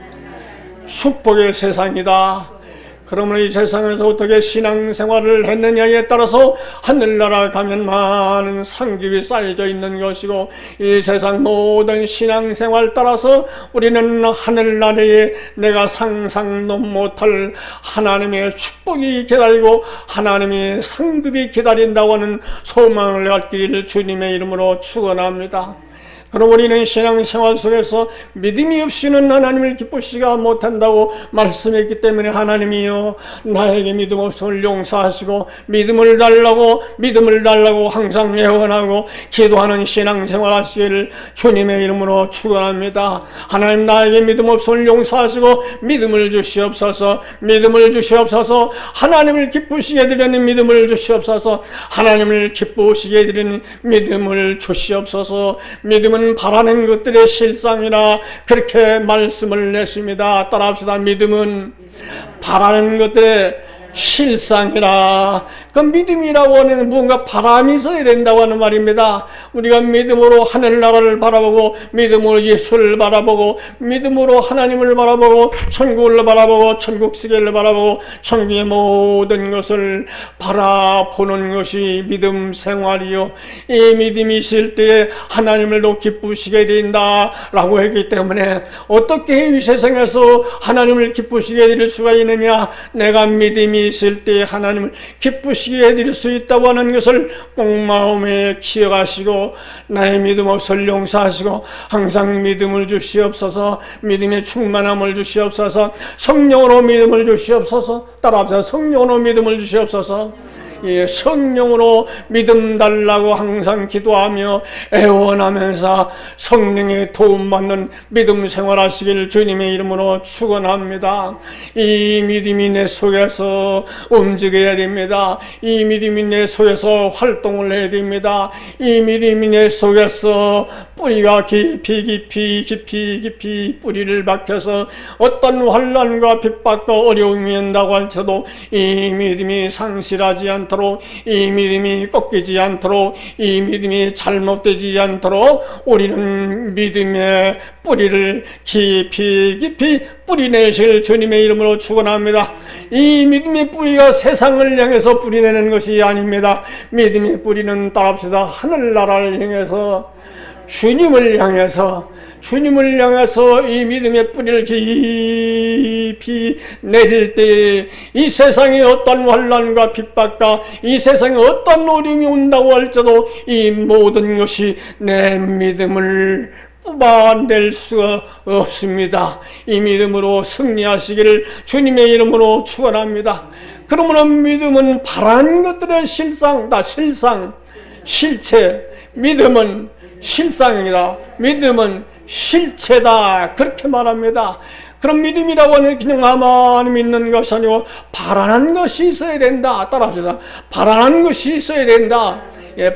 S1: 축복의 세상이다. 그러면 이 세상에서 어떻게 신앙생활을 했느냐에 따라서 하늘나라 가면 많은 상급이 쌓여져 있는 것이고, 이 세상 모든 신앙생활 따라서 우리는 하늘나라에 내가 상상도 못할 하나님의 축복이 기다리고 하나님의 상급이 기다린다고 하는 소망을 갖기를 주님의 이름으로 축원합니다. 그럼 우리는 신앙생활 속에서 믿음이 없이는 하나님을 기쁘시가 못한다고 말씀했기 때문에 하나님이여 나에게 믿음 없음을 용서하시고 믿음을 달라고 항상 예언하고 기도하는 신앙생활 하시기를 주님의 이름으로 축원합니다. 하나님 나에게 믿음 없음을 용서하시고 믿음을 주시옵소서. 믿음을 주시옵소서. 하나님을 기쁘시게 해드리는 믿음을 주시옵소서. 하나님을 기쁘시게 해드리는 믿음을 주시옵소서. 믿음은 바라는 것들의 실상이라 그렇게 말씀을 냈습니다. 따라합시다. 믿음은 바라는 것들의 실상이라. 그 믿음이라고 하는 무언가 바람이 있어야 된다고 하는 말입니다. 우리가 믿음으로 하늘나라를 바라보고 믿음으로 예수를 바라보고 믿음으로 하나님을 바라보고 천국을 바라보고 천국 세계를 바라보고 천국의 모든 것을 바라보는 것이 믿음 생활이요, 이 믿음이 있을 때에 하나님을 더 기쁘시게 된다라고 했기 때문에 어떻게 이 세상에서 하나님을 기쁘시게 해드릴 수가 있느냐, 내가 믿음이 있을 때 하나님을 기쁘시게 해드릴 수 있다고 하는 것을 꼭 마음에 기억하시고 나의 믿음 없을 용서하시고 항상 믿음을 주시옵소서. 믿음의 충만함을 주시옵소서. 성령으로 믿음을 주시옵소서. 따라합시다. 성령으로 믿음을 주시옵소서. 예, 성령으로 믿음 달라고 항상 기도하며 애원하면서 성령의 도움받는 믿음 생활하시길 주님의 이름으로 축원합니다. 이 믿음이 내 속에서 움직여야 됩니다. 이 믿음이 내 속에서 활동을 해야 됩니다. 이 믿음이 내 속에서 뿌리가 깊이 뿌리를 박혀서 어떤 환난과 핍박과 어려움이 온다고 할지라도 이 믿음이 상실하지 않도록, 이 믿음이 꺾이지 않도록, 이 믿음이 잘못되지 않도록 우리는 믿음의 뿌리를 깊이 뿌리내실 주님의 이름으로 축원합니다. 이 믿음의 뿌리가 세상을 향해서 뿌리내는 것이 아닙니다. 믿음의 뿌리는 따라합시다. 하늘나라를 향해서 주님을 향해서 이 믿음의 뿌리를 깊이 내릴 때 이 세상에 어떤 환난과 핍박과 이 세상에 어떤 어려움이 온다고 할지라도 이 모든 것이 내 믿음을 뽑아낼 수가 없습니다. 이 믿음으로 승리하시기를 주님의 이름으로 축원합니다. 그러므로 믿음은 바라는 것들의 실상다. 실체. 믿음은 실상입니다. 믿음은 실체다. 그렇게 말합니다. 그럼 믿음이라고 하는 그냥 가만히 믿는 것이 아니고 바라는 것이 있어야 된다. 따라합시다. 바라는 것이 있어야 된다.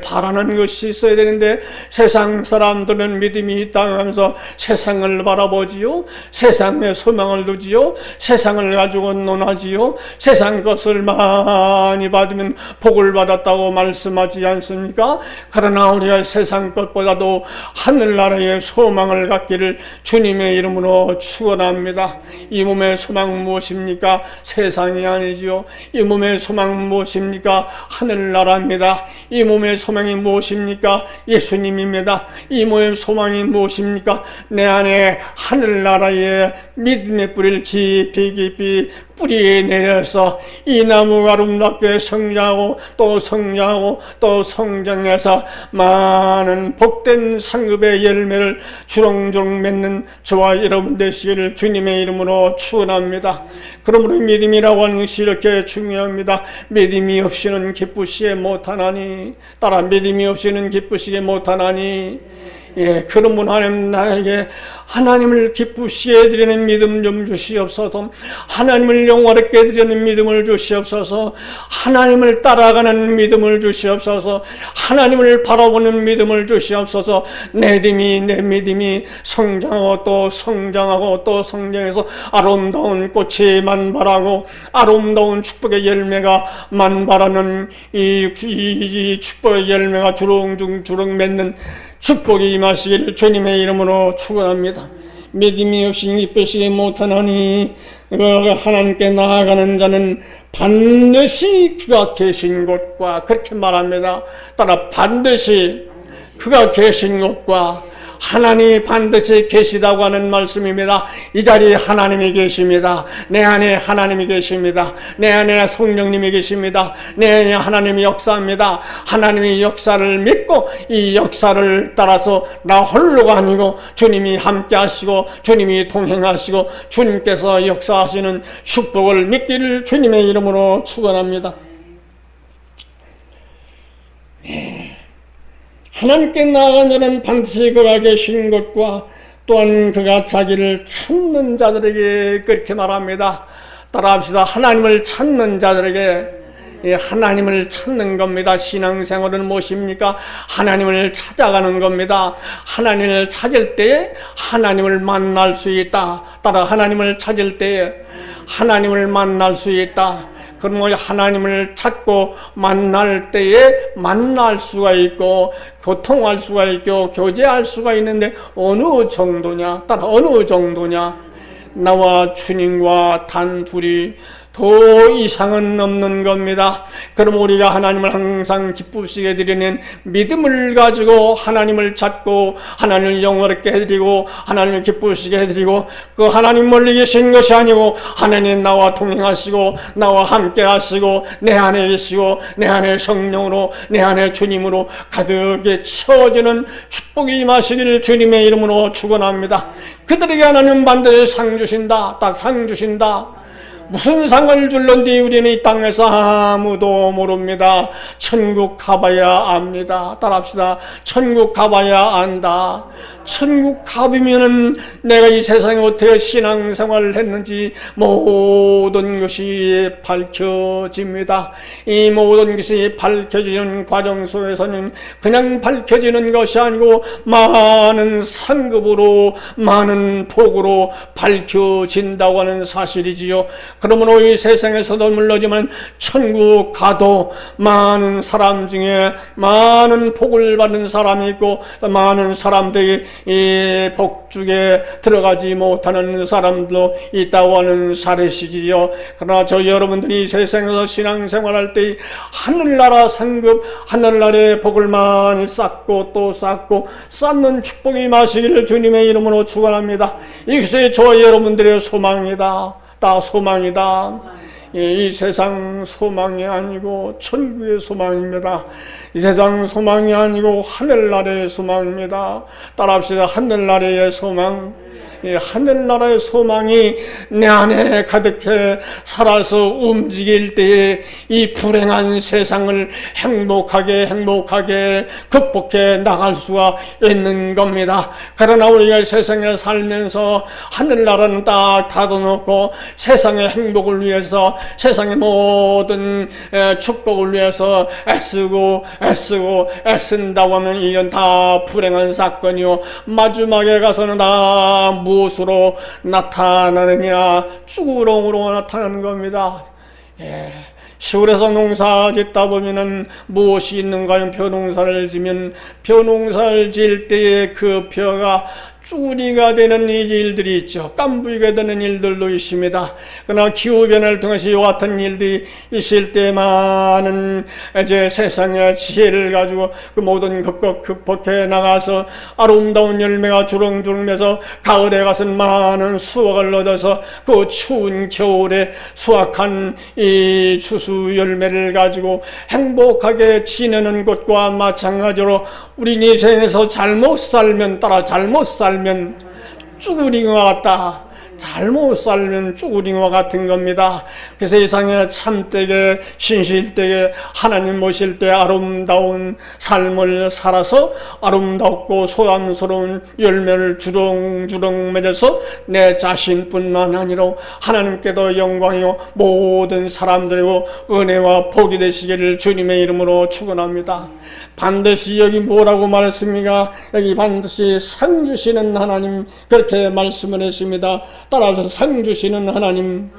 S1: 바라는 것이 있어야 되는데 세상 사람들은 믿음이 있다 하면서 세상을 바라보지요. 세상에 소망을 두지요. 세상을 가지고 논하지요. 세상 것을 많이 받으면 복을 받았다고 말씀하지 않습니까? 그러나 우리가 세상 것보다도 하늘나라의 소망을 갖기를 주님의 이름으로 축원합니다. 이 몸의 소망 무엇입니까? 세상이 아니지요. 이 몸의 소망 무엇입니까? 하늘나라입니다. 이 몸의 소망이 무엇입니까? 예수님입니다. 이 몸의 소망이 무엇입니까? 내 안에 하늘나라의 믿음의 뿌리를 깊이 뿌리에 내려서 이 나무가 아름답게 성장하고 또 성장하고 또 성장해서 많은 복된 상급의 열매를 주렁주렁 맺는 저와 여러분 되시기를 주님의 이름으로 축원합니다. 그러므로 믿음이라고 하는 것이 이렇게 중요합니다. 믿음이 없이는 기쁘시게 못하나니, 따라 믿음이 없이는 기쁘시게 못하나니. 그러므로 하나님 나에게 하나님을 기쁘시게 해드리는 믿음 좀 주시옵소서. 하나님을 영화롭게 해드리는 믿음을 주시옵소서. 하나님을 따라가는 믿음을 주시옵소서. 하나님을 바라보는 믿음을 주시옵소서. 내 믿음이 성장하고 또 성장하고 또 성장해서 아름다운 꽃이 만발하고 아름다운 축복의 열매가 만발하는 이 축복의 열매가 주렁주렁 맺는 축복이 임하시기를 주님의 이름으로 축원합니다. 믿음이 없이 기쁘시게 못하나니 하나님께 나아가는 자는 반드시 그가 계신 곳과, 그렇게 말합니다. 따라 반드시 그가 계신 곳과 하나님이 반드시 계시다고 하는 말씀입니다. 이 자리에 하나님이 계십니다. 내 안에 하나님이 계십니다. 내 안에 성령님이 계십니다. 내 안에 하나님이 역사합니다. 하나님의 역사를 믿고 이 역사를 따라서 나 홀로가 아니고 주님이 함께 하시고 주님이 동행하시고 주님께서 역사하시는 축복을 믿기를 주님의 이름으로 축원합니다. 하나님께 나아간 자는 반드시 그가 계신 것과 또한 그가 자기를 찾는 자들에게 그렇게 말합니다. 따라합시다. 하나님을 찾는 자들에게, 하나님을 찾는 겁니다. 신앙생활은 무엇입니까? 하나님을 찾아가는 겁니다. 하나님을 찾을 때에 하나님을 만날 수 있다. 따라 하나님을 찾을 때에 하나님을 만날 수 있다. 그러면 하나님을 찾고 만날 때에 만날 수가 있고 교통할 수가 있고 교제할 수가 있는데 어느 정도냐? 따라 어느 정도냐? 나와 주님과 단둘이 더 이상은 없는 겁니다. 그럼 우리가 하나님을 항상 기쁘시게 드리는 믿음을 가지고 하나님을 찾고 하나님을 영원하게 해드리고 하나님을 기쁘시게 해드리고 그 하나님 멀리 계신 것이 아니고 하나님 나와 동행하시고 나와 함께 하시고 내 안에 계시고 내 안에 성령으로 내 안에 주님으로 가득히 채워지는 축복이 임하시기를 주님의 이름으로 축원합니다. 그들에게 하나님 반드시 상 주신다. 딱 상 주신다. 무슨 상을 줄런지 우리는 이 땅에서 아무도 모릅니다. 천국 가봐야 압니다. 따라합시다. 천국 가봐야 안다. 천국 가보면은 내가 이 세상에 어떻게 신앙생활을 했는지 모든 것이 밝혀집니다. 이 모든 것이 밝혀지는 과정 속에서는 그냥 밝혀지는 것이 아니고 많은 상급으로 많은 복으로 밝혀진다고 하는 사실이지요. 그러므로 이 세상에서도 물론이지만 천국 가도 많은 사람 중에 많은 복을 받은 사람이 있고 많은 사람들이 이 복중에 들어가지 못하는 사람도 있다고 하는 사례시지요. 그러나 저 여러분들이 이 세상에서 신앙생활할 때 하늘나라 상급 하늘나라의 복을 많이 쌓고 또 쌓고 쌓는 축복이 임하시기를 주님의 이름으로 축원합니다. 이것이 저 여러분들의 소망이다. 다 소망이다. 이 세상 소망이 아니고 천국의 소망입니다. 이 세상 소망이 아니고 하늘나라의 소망입니다. 따라합시다. 하늘나라의 소망. 하늘나라의 소망이 내 안에 가득해 살아서 움직일 때에 이 불행한 세상을 행복하게 극복해 나갈 수가 있는 겁니다. 그러나 우리가 세상에 살면서 하늘나라는 딱 닫아놓고 세상의 행복을 위해서, 세상의 모든 축복을 위해서 애쓴다고 하면 이건 다 불행한 사건이요, 마지막에 가서는 다 무엇으로 나타나느냐? 쭈구렁으로 나타나는 겁니다. 시골에서 농사 짓다 보면은 무엇이 있는가 하면 벼농사를 지면 벼농사를 질 때에 그 벼가 쭈구리가 되는 이 일들이 있죠. 깐부이가 되는 일들도 있습니다. 그러나 기후변화를 통해서 이와 같은 일들이 있을 때만은 이제 세상의 지혜를 가지고 그 모든 극복해 나가서 아름다운 열매가 주렁주렁 맺어 가을에 가서는 많은 수확을 얻어서 그 추운 겨울에 수확한 이 추수 열매를 가지고 행복하게 지내는 것과 마찬가지로 우리 인생에서 잘못 살면 쭈구리와 같다. 잘못 살면 쭈구리와 같은 겁니다. 그 세상에 참되게 신실되게 하나님 모실 때 아름다운 삶을 살아서 아름답고 소담스러운 열매를 주렁주렁 맺어서 내 자신뿐만 아니라 하나님께도 영광이요 모든 사람들이고 은혜와 복이 되시기를 주님의 이름으로 축원합니다. 반드시 여기 뭐라고 말했습니까? 여기 반드시 상 주시는 하나님, 그렇게 말씀을 했습니다. 따라서 상 주시는 하나님,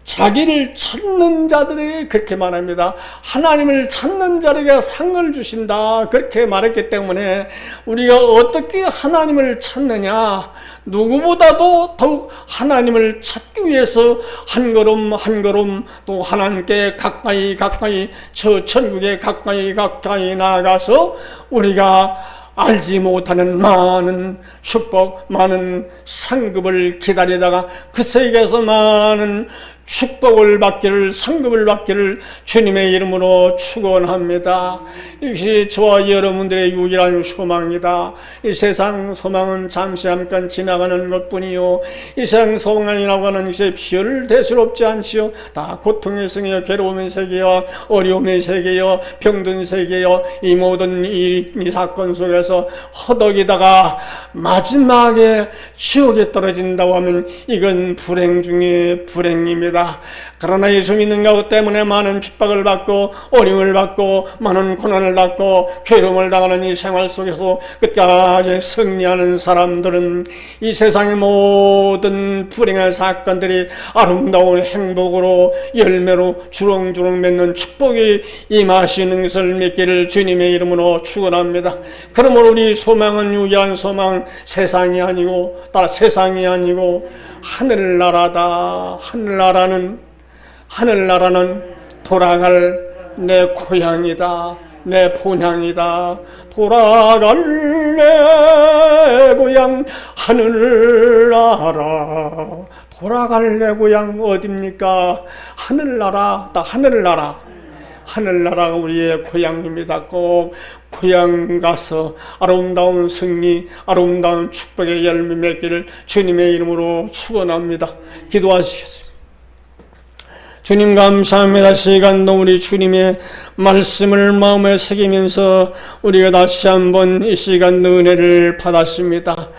S1: 자기를 찾는 자들에게 그렇게 말합니다. 하나님을 찾는 자에게 상을 주신다, 그렇게 말했기 때문에 우리가 어떻게 하나님을 찾느냐, 누구보다도 더욱 하나님을 찾기 위해서 한 걸음 한 걸음 또 하나님께 가까이 저 천국에 가까이 나아가서 우리가 알지 못하는 많은 축복, 많은 상급을 기다리다가 그 세계에서 많은 축복을 받기를, 상급을 받기를 주님의 이름으로 축원합니다. 이것이 저와 여러분들의 유일한 소망이다. 이 세상 소망은 잠시 잠깐 지나가는 것뿐이요, 이 세상 소망이라고 하는 것이 별을 대수롭지 않지요. 다 고통의 세계요, 괴로움의 세계요, 어려움의 세계요, 병든 세계요, 이 모든 이 사건 속에서 허덕이다가 마지막에 지옥에 떨어진다고 하면 이건 불행 중에 불행입니다. 그러나 예수 믿는 것 때문에 많은 핍박을 받고 어려움을 받고 많은 고난을 받고 괴로움을 당하는 이 생활 속에서 끝까지 승리하는 사람들은 이 세상의 모든 불행한 사건들이 아름다운 행복으로 열매로 주렁주렁 맺는 축복이 임하시는 것을 믿기를 주님의 이름으로 축원합니다. 그러므로 우리 소망은 유일한 소망, 세상이 아니고 하늘나라다. 하늘나라는 돌아갈 내 고향이다. 내 본향이다. 돌아갈 내 고향 하늘나라. 돌아갈 내 고향 어딥니까? 하늘나라가 우리의 고향입니다. 꼭 고향 가서 아름다운 승리, 아름다운 축복의 열매 맺기를 주님의 이름으로 축원합니다. 기도하시겠습니다. 주님 감사합니다. 시간도 우리 주님의 말씀을 마음에 새기면서 우리가 다시 한번 이 시간 은혜를 받았습니다.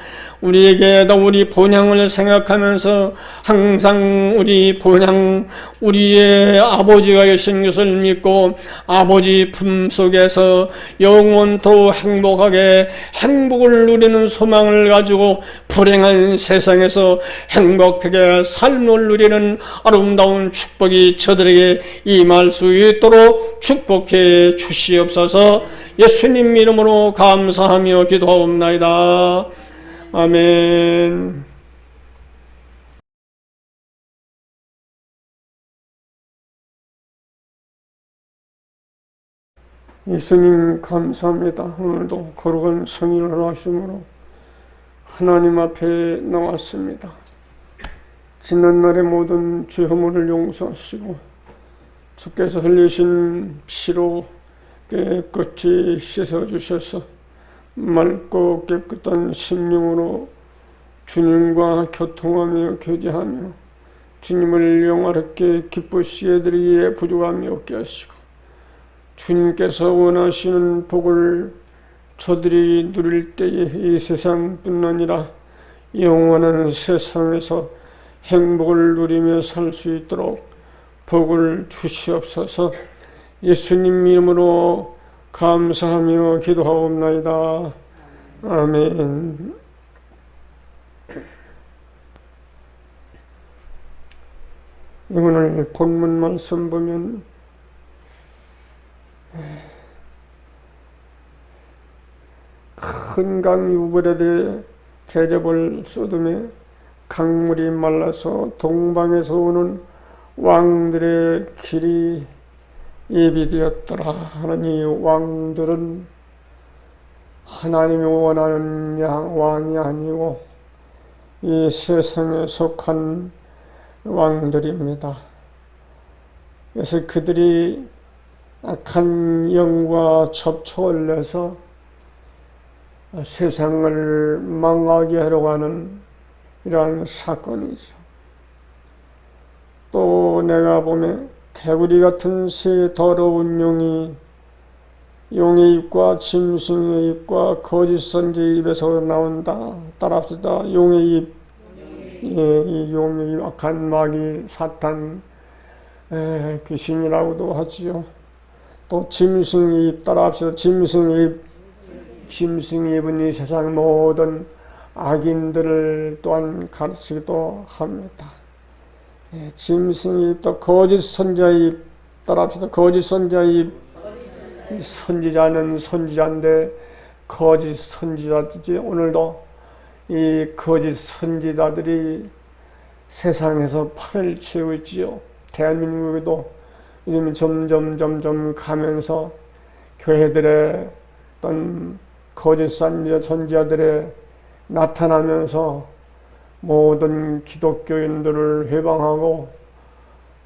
S1: 우리에게도 우리 본향을 생각하면서 항상 우리 본향, 우리의 아버지가 계신 것을 믿고 아버지 품 속에서 영원토록 행복하게 행복을 누리는 소망을 가지고 불행한 세상에서 행복하게 삶을 누리는 아름다운 축복이 저들에게 임할 수 있도록 축복해 주시옵소서. 예수님 이름으로 감사하며 기도하옵나이다. 아멘. 예수님 감사합니다. 오늘도 거룩한 성일을 하심으로 하나님 앞에 나왔습니다. 지난날의 모든 죄 허물을 용서하시고 주께서 흘리신 피로 깨끗이 씻어주셔서 맑고 깨끗한 심령으로 주님과 교통하며 교제하며 주님을 영화롭게 기쁘시게 드리기에 부족함이 없게 하시고 주님께서 원하시는 복을 저들이 누릴 때에 이 세상뿐 아니라 영원한 세상에서 행복을 누리며 살 수 있도록 복을 주시옵소서. 예수님 이름으로 감사하며 기도하옵나이다. 아멘. 오늘 본문 말씀 보면 큰 강 유브라데 대접을 쏟으며 강물이 말라서 동방에서 오는 왕들의 길이 예비되었더라 하는 이 왕들은 하나님이 원하는 왕이 아니고 이 세상에 속한 왕들입니다. 그래서 그들이 악한 영과 접촉을 내서 세상을 망하게 하려고 하는 이러한 사건이죠. 또 내가 보면 개구리 같은 새 더러운 용의 입과 짐승의 입과 거짓 선지의 입에서 나온다. 따라합시다. 용의 입. 이 용의 입, 악한 마귀 사탄 귀신이라고도 하지요. 또 짐승의 입. 따라합시다. 짐승의 입. 짐승의 입은 이 세상 모든 악인들을 또한 가르치기도 합니다. 짐승의 입, 또 거짓 선지자의 입. 따라합시다. 거짓 선지자의 입. 선지자는 선지자인데 거짓 선지자지. 오늘도 이 거짓 선지자들이 세상에서 팔을 치우고 있지요. 대한민국에도 요즘 점점 가면서 교회들의 어떤 거짓 선지자들의 나타나면서 모든 기독교인들을 회방하고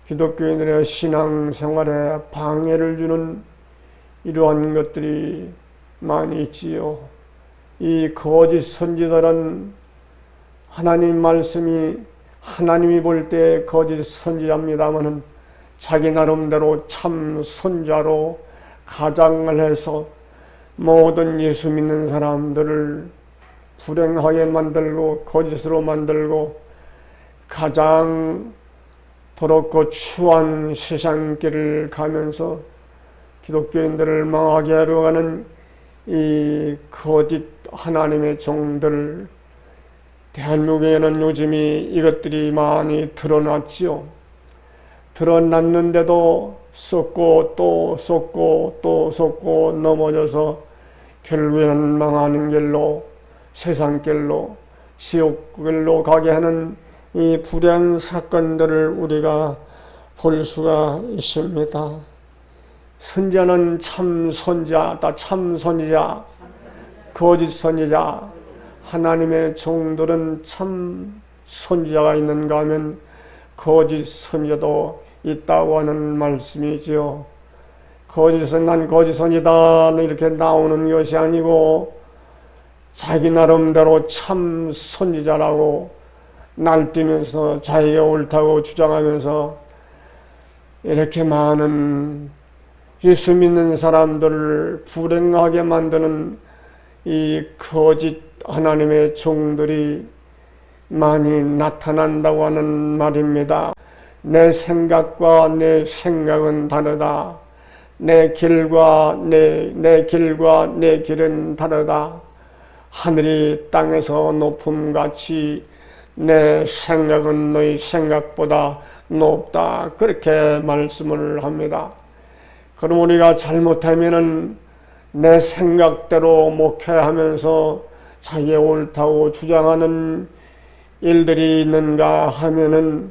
S1: 기독교인들의 신앙생활에 방해를 주는 이러한 것들이 많이 있지요. 이 거짓 선지자는 하나님 말씀이 하나님이 볼 때 거짓 선지자입니다마는 자기 나름대로 참 선자로 가장을 해서 모든 예수 믿는 사람들을 불행하게 만들고 거짓으로 만들고 가장 더럽고 추한 세상길을 가면서 기독교인들을 망하게 하려 하는 이 거짓 하나님의 종들, 대한민국에는 요즘이 이것들이 많이 드러났지요. 드러났는데도 쏟고 또 쏟고 또 쏟고 넘어져서 결국에는 망하는 길로, 세상길로, 지옥길로 가게 하는 이 불행 사건들을 우리가 볼 수가 있습니다. 선자는 참 선자다. 참 선지자, 거짓 선지자. 하나님의 종들은 참 선지자가 있는가 하면 거짓 선지자도 있다고 하는 말씀이지요. 난 거짓 선지다 이렇게 나오는 것이 아니고 자기 나름대로 참 선지자라고 날뛰면서 자기가 옳다고 주장하면서 이렇게 많은 예수 믿는 사람들을 불행하게 만드는 이 거짓 하나님의 종들이 많이 나타난다고 하는 말입니다. 내 생각과 내 생각은 다르다. 내 길과 내 길은 다르다. 하늘이 땅에서 높음같이 내 생각은 너희 생각보다 높다. 그렇게 말씀을 합니다. 그럼 우리가 잘못하면은 내 생각대로 목회하면서 자기 옳다고 주장하는 일들이 있는가 하면은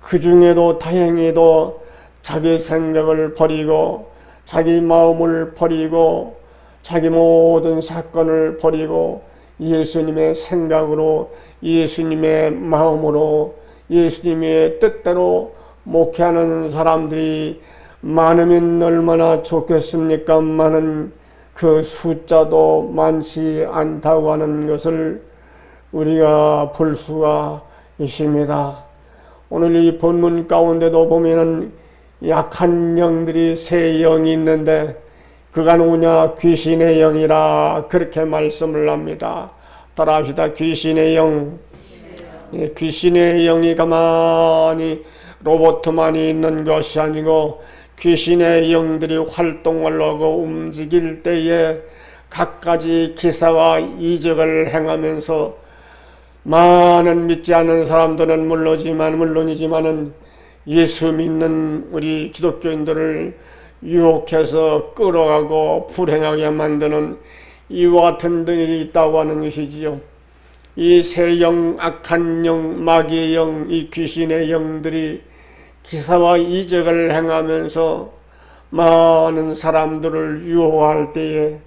S1: 그 중에도 다행히도 자기 생각을 버리고 자기 마음을 버리고 자기 모든 사건을 버리고 예수님의 생각으로 예수님의 마음으로 예수님의 뜻대로 목회하는 사람들이 많으면 얼마나 좋겠습니까? 많은 그 숫자도 많지 않다고 하는 것을 우리가 볼 수가 있습니다. 오늘 이 본문 가운데도 보면은 약한 영들이 세 영이 있는데 그가 누구냐? 귀신의 영이라 그렇게 말씀을 합니다. 따라합시다. 귀신의 영. 귀신의 영이 가만히 로봇만이 있는 것이 아니고 귀신의 영들이 활동을 하고 움직일 때에 갖가지 기사와 이적을 행하면서 많은 믿지 않는 사람들은 물론이지만은 예수 믿는 우리 기독교인들을 유혹해서 끌어가고 불행하게 만드는 이와 같은 등이 있다고 하는 것이지요. 이 세 영, 악한 영, 마귀의 영, 이 귀신의 영들이 기사와 이적을 행하면서 많은 사람들을 유혹할 때에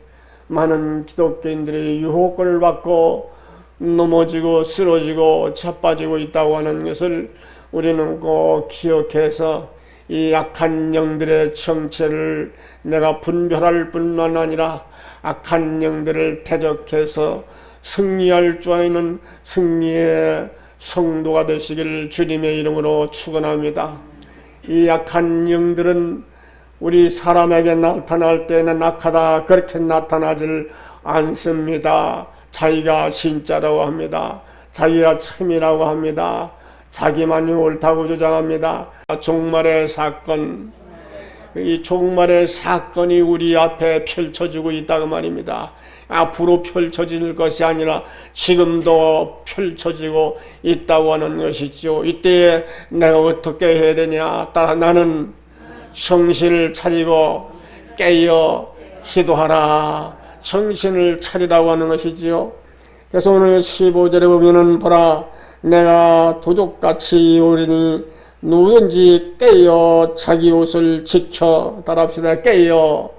S1: 많은 기독교인들이 유혹을 받고 넘어지고 쓰러지고 자빠지고 있다고 하는 것을 우리는 꼭 기억해서 이 악한 영들의 정체를 내가 분별할 뿐만 아니라 악한 영들을 대적해서 승리할 줄 아는 승리의 성도가 되시길 주님의 이름으로 축원합니다. 이 악한 영들은 우리 사람에게 나타날 때는 악하다 그렇게 나타나질 않습니다. 자기가 진짜라고 합니다. 자기가 참이라고 합니다. 자기만이 옳다고 주장합니다. 종말의 사건, 이 종말의 사건이 우리 앞에 펼쳐지고 있다고 말입니다. 앞으로 펼쳐질 것이 아니라 지금도 펼쳐지고 있다고 하는 것이죠. 이때에 내가 어떻게 해야 되냐? 따라 나는 정신을 차리고 깨어 기도하라. 정신을 차리라고 하는 것이지요. 그래서 오늘 15절에 보면은 보라 내가 도적같이 오리니 누구든지 깨어 자기 옷을 지켜. 따라합시다. 깨어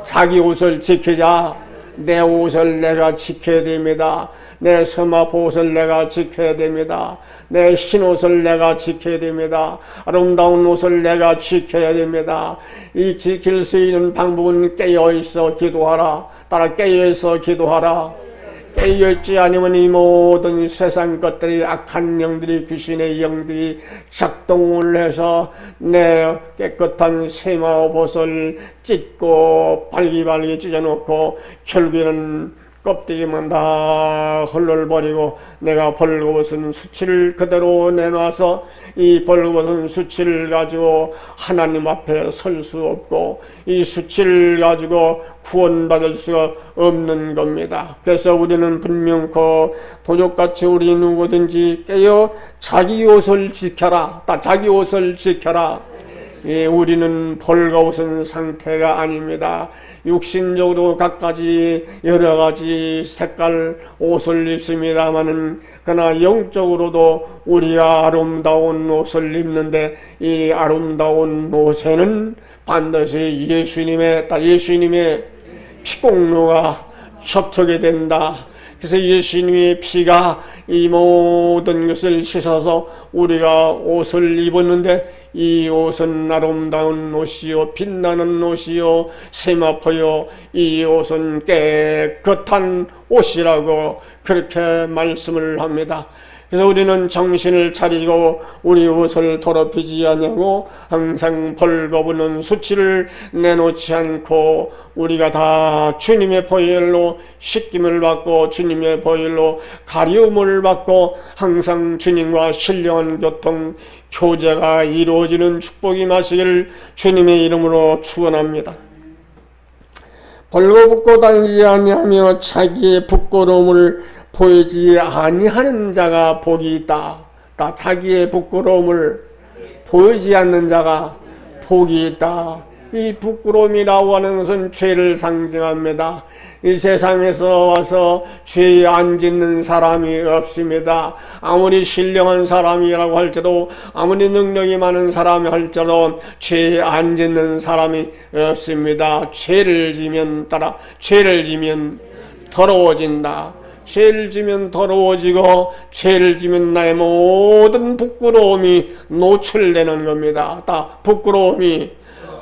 S1: 자기 옷을 지키자. 내 옷을 내가 지켜야 됩니다. 내 서마포 옷을 내가 지켜야 됩니다. 내 흰옷을 내가 지켜야 됩니다. 아름다운 옷을 내가 지켜야 됩니다. 이 지킬 수 있는 방법은 깨어있어 기도하라. 따라 깨어있어 기도하라. 깨어있지 않으면 이 모든 세상 것들이 악한 영들이 귀신의 영들이 작동을 해서 내 깨끗한 세마옷을 찢고 발기발기 찢어놓고 결국에는 껍데기만 다 헐렁버리고 내가 벌거벗은 수치를 그대로 내놔서 이 벌거벗은 수치를 가지고 하나님 앞에 설 수 없고 이 수치를 가지고 구원받을 수가 없는 겁니다. 그래서 우리는 분명코 도적같이 우리 누구든지 깨어 자기 옷을 지켜라. 자기 옷을 지켜라. 예, 우리는 벌거벗은 상태가 아닙니다. 육신적으로 갖가지 여러가지 색깔 옷을 입습니다마는 그러나 영적으로도 우리가 아름다운 옷을 입는데 이 아름다운 옷에는 반드시 예수님의 피공로가 접촉이 된다. 그래서 예수님의 피가 이 모든 것을 씻어서 우리가 옷을 입었는데 이 옷은 아름다운 옷이요 빛나는 옷이요 세마포요 이 옷은 깨끗한 옷이라고 그렇게 말씀을 합니다. 그래서 우리는 정신을 차리고 우리 옷을 더럽히지 않냐고 항상 벌거벗는 수치를 내놓지 않고 우리가 다 주님의 보혈로 씻김을 받고 주님의 보혈로 가리움을 받고 항상 주님과 신령한 교통 교제가 이루어지는 축복이 임하시기를 주님의 이름으로 축원합니다. 벌거벗고 다니지 아니하며 자기의 부끄러움을 보이지 아니하는 자가 복이 있다. 자기의 부끄러움을 보이지 않는 자가 복이 있다. 이 부끄러움이라고 하는 것은 죄를 상징합니다. 이 세상에서 와서 죄에 안 짓는 사람이 없습니다. 아무리 신령한 사람이라고 할지라도 아무리 능력이 많은 사람이 할지라도 죄에 안 짓는 사람이 없습니다. 죄를 지면 더러워진다. 죄를 지면 더러워지고 죄를 지면 나의 모든 부끄러움이 노출되는 겁니다. 부끄러움이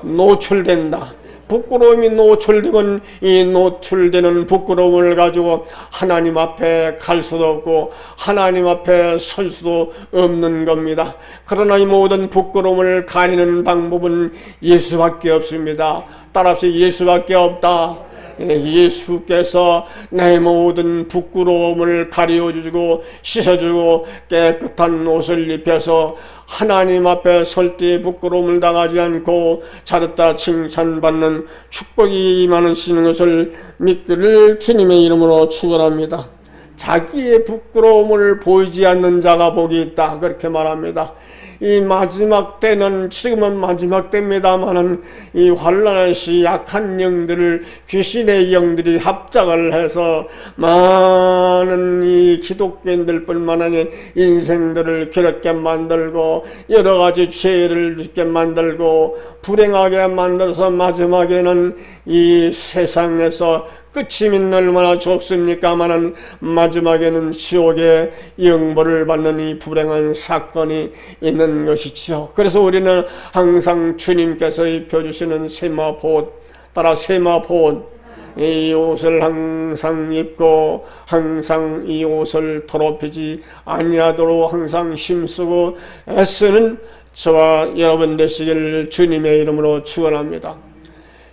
S1: 노출된다. 부끄러움이 노출되면 이 노출되는 부끄러움을 가지고 하나님 앞에 갈 수도 없고 하나님 앞에 설 수도 없는 겁니다. 그러나 이 모든 부끄러움을 가리는 방법은 예수밖에 없습니다. 따라서 예수밖에 없다. 예수께서 내 모든 부끄러움을 가려주고 씻어주고 깨끗한 옷을 입혀서 하나님 앞에 설 때 부끄러움을 당하지 않고 잘했다 칭찬받는 축복이 임하시는 것을 믿기를 주님의 이름으로 축원합니다. 자기의 부끄러움을 보이지 않는 자가 복이 있다, 그렇게 말합니다. 이 마지막 때는, 지금은 마지막 때입니다마는 이 환난의 시 약한 영들을, 귀신의 영들이 합작을 해서 많은 이 기독교인들 뿐만 아니라 인생들을 괴롭게 만들고 여러 가지 죄를 짓게 만들고 불행하게 만들어서 마지막에는 이 세상에서 끝이 얼마나 좁습니까마는 마지막에는 지옥의 영벌을 받는 이 불행한 사건이 있는 것이죠. 그래서 우리는 항상 주님께서 입혀주시는 세마포옷, 따라 세마포옷, 이 옷을 항상 입고 항상 이 옷을 더럽히지 아니하도록 항상 힘쓰고 애쓰는 저와 여러분 되시기를 주님의 이름으로 축원합니다.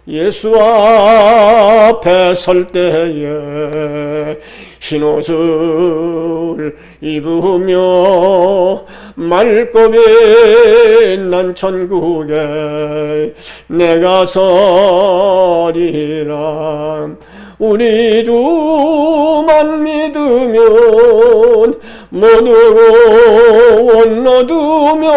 S1: 예수 앞에 설 때에 흰옷을 입으며 말끔히 난 천국에 내가 서리라. 우리 주만 믿으면 모두 원너두며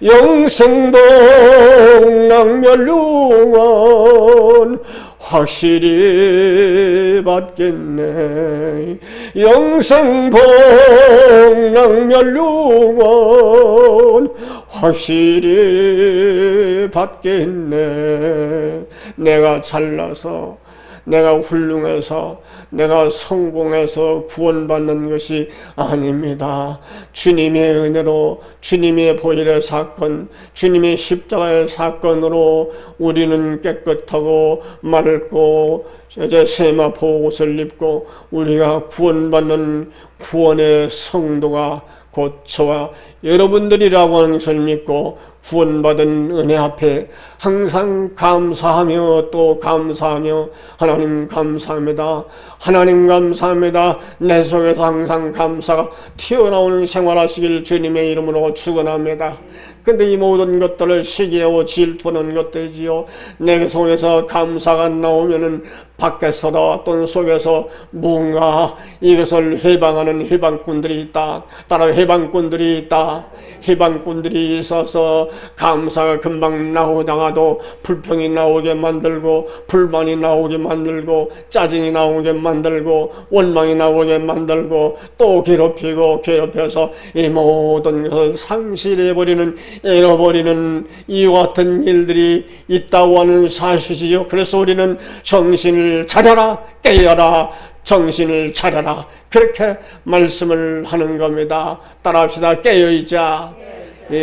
S1: 영생복락멸류관 확실히 받겠네. 영생복락멸류관 확실히 받겠네. 내가 잘나서, 내가 훌륭해서, 내가 성공해서 구원받는 것이 아닙니다. 주님의 은혜로, 주님의 보혈의 사건, 주님의 십자가의 사건으로 우리는 깨끗하고 맑고 이제 세마포 옷을 입고 우리가 구원받는 구원의 성도가 곧 저와 여러분들이라고 하는 것을 믿고 구원받은 은혜 앞에 항상 감사하며 또 감사하며 하나님 감사합니다. 하나님 감사합니다. 내 속에서 항상 감사가 튀어나오는 생활하시길 주님의 이름으로 축원합니다. 근데 이 모든 것들을 시기하고 질투하는 것들이지요. 내 속에서 감사가 안 나오면은 밖에서도 어떤 속에서 뭔가 이것을 해방하는 해방꾼들이 있다. 따라 해방꾼들이 있다. 해방꾼들이 있어서 감사가 금방 나오다가도 불평이 나오게 만들고 불만이 나오게 만들고 짜증이 나오게 만들고 원망이 나오게 만들고 또 괴롭히고 괴롭혀서 이 모든 것을 상실해버리는, 잃어버리는 이와 같은 일들이 있다고 하는 사실이지요. 그래서 우리는 정신을 차려라, 깨어라, 정신을 차려라, 그렇게 말씀을 하는 겁니다. 따라합시다. 깨어있자.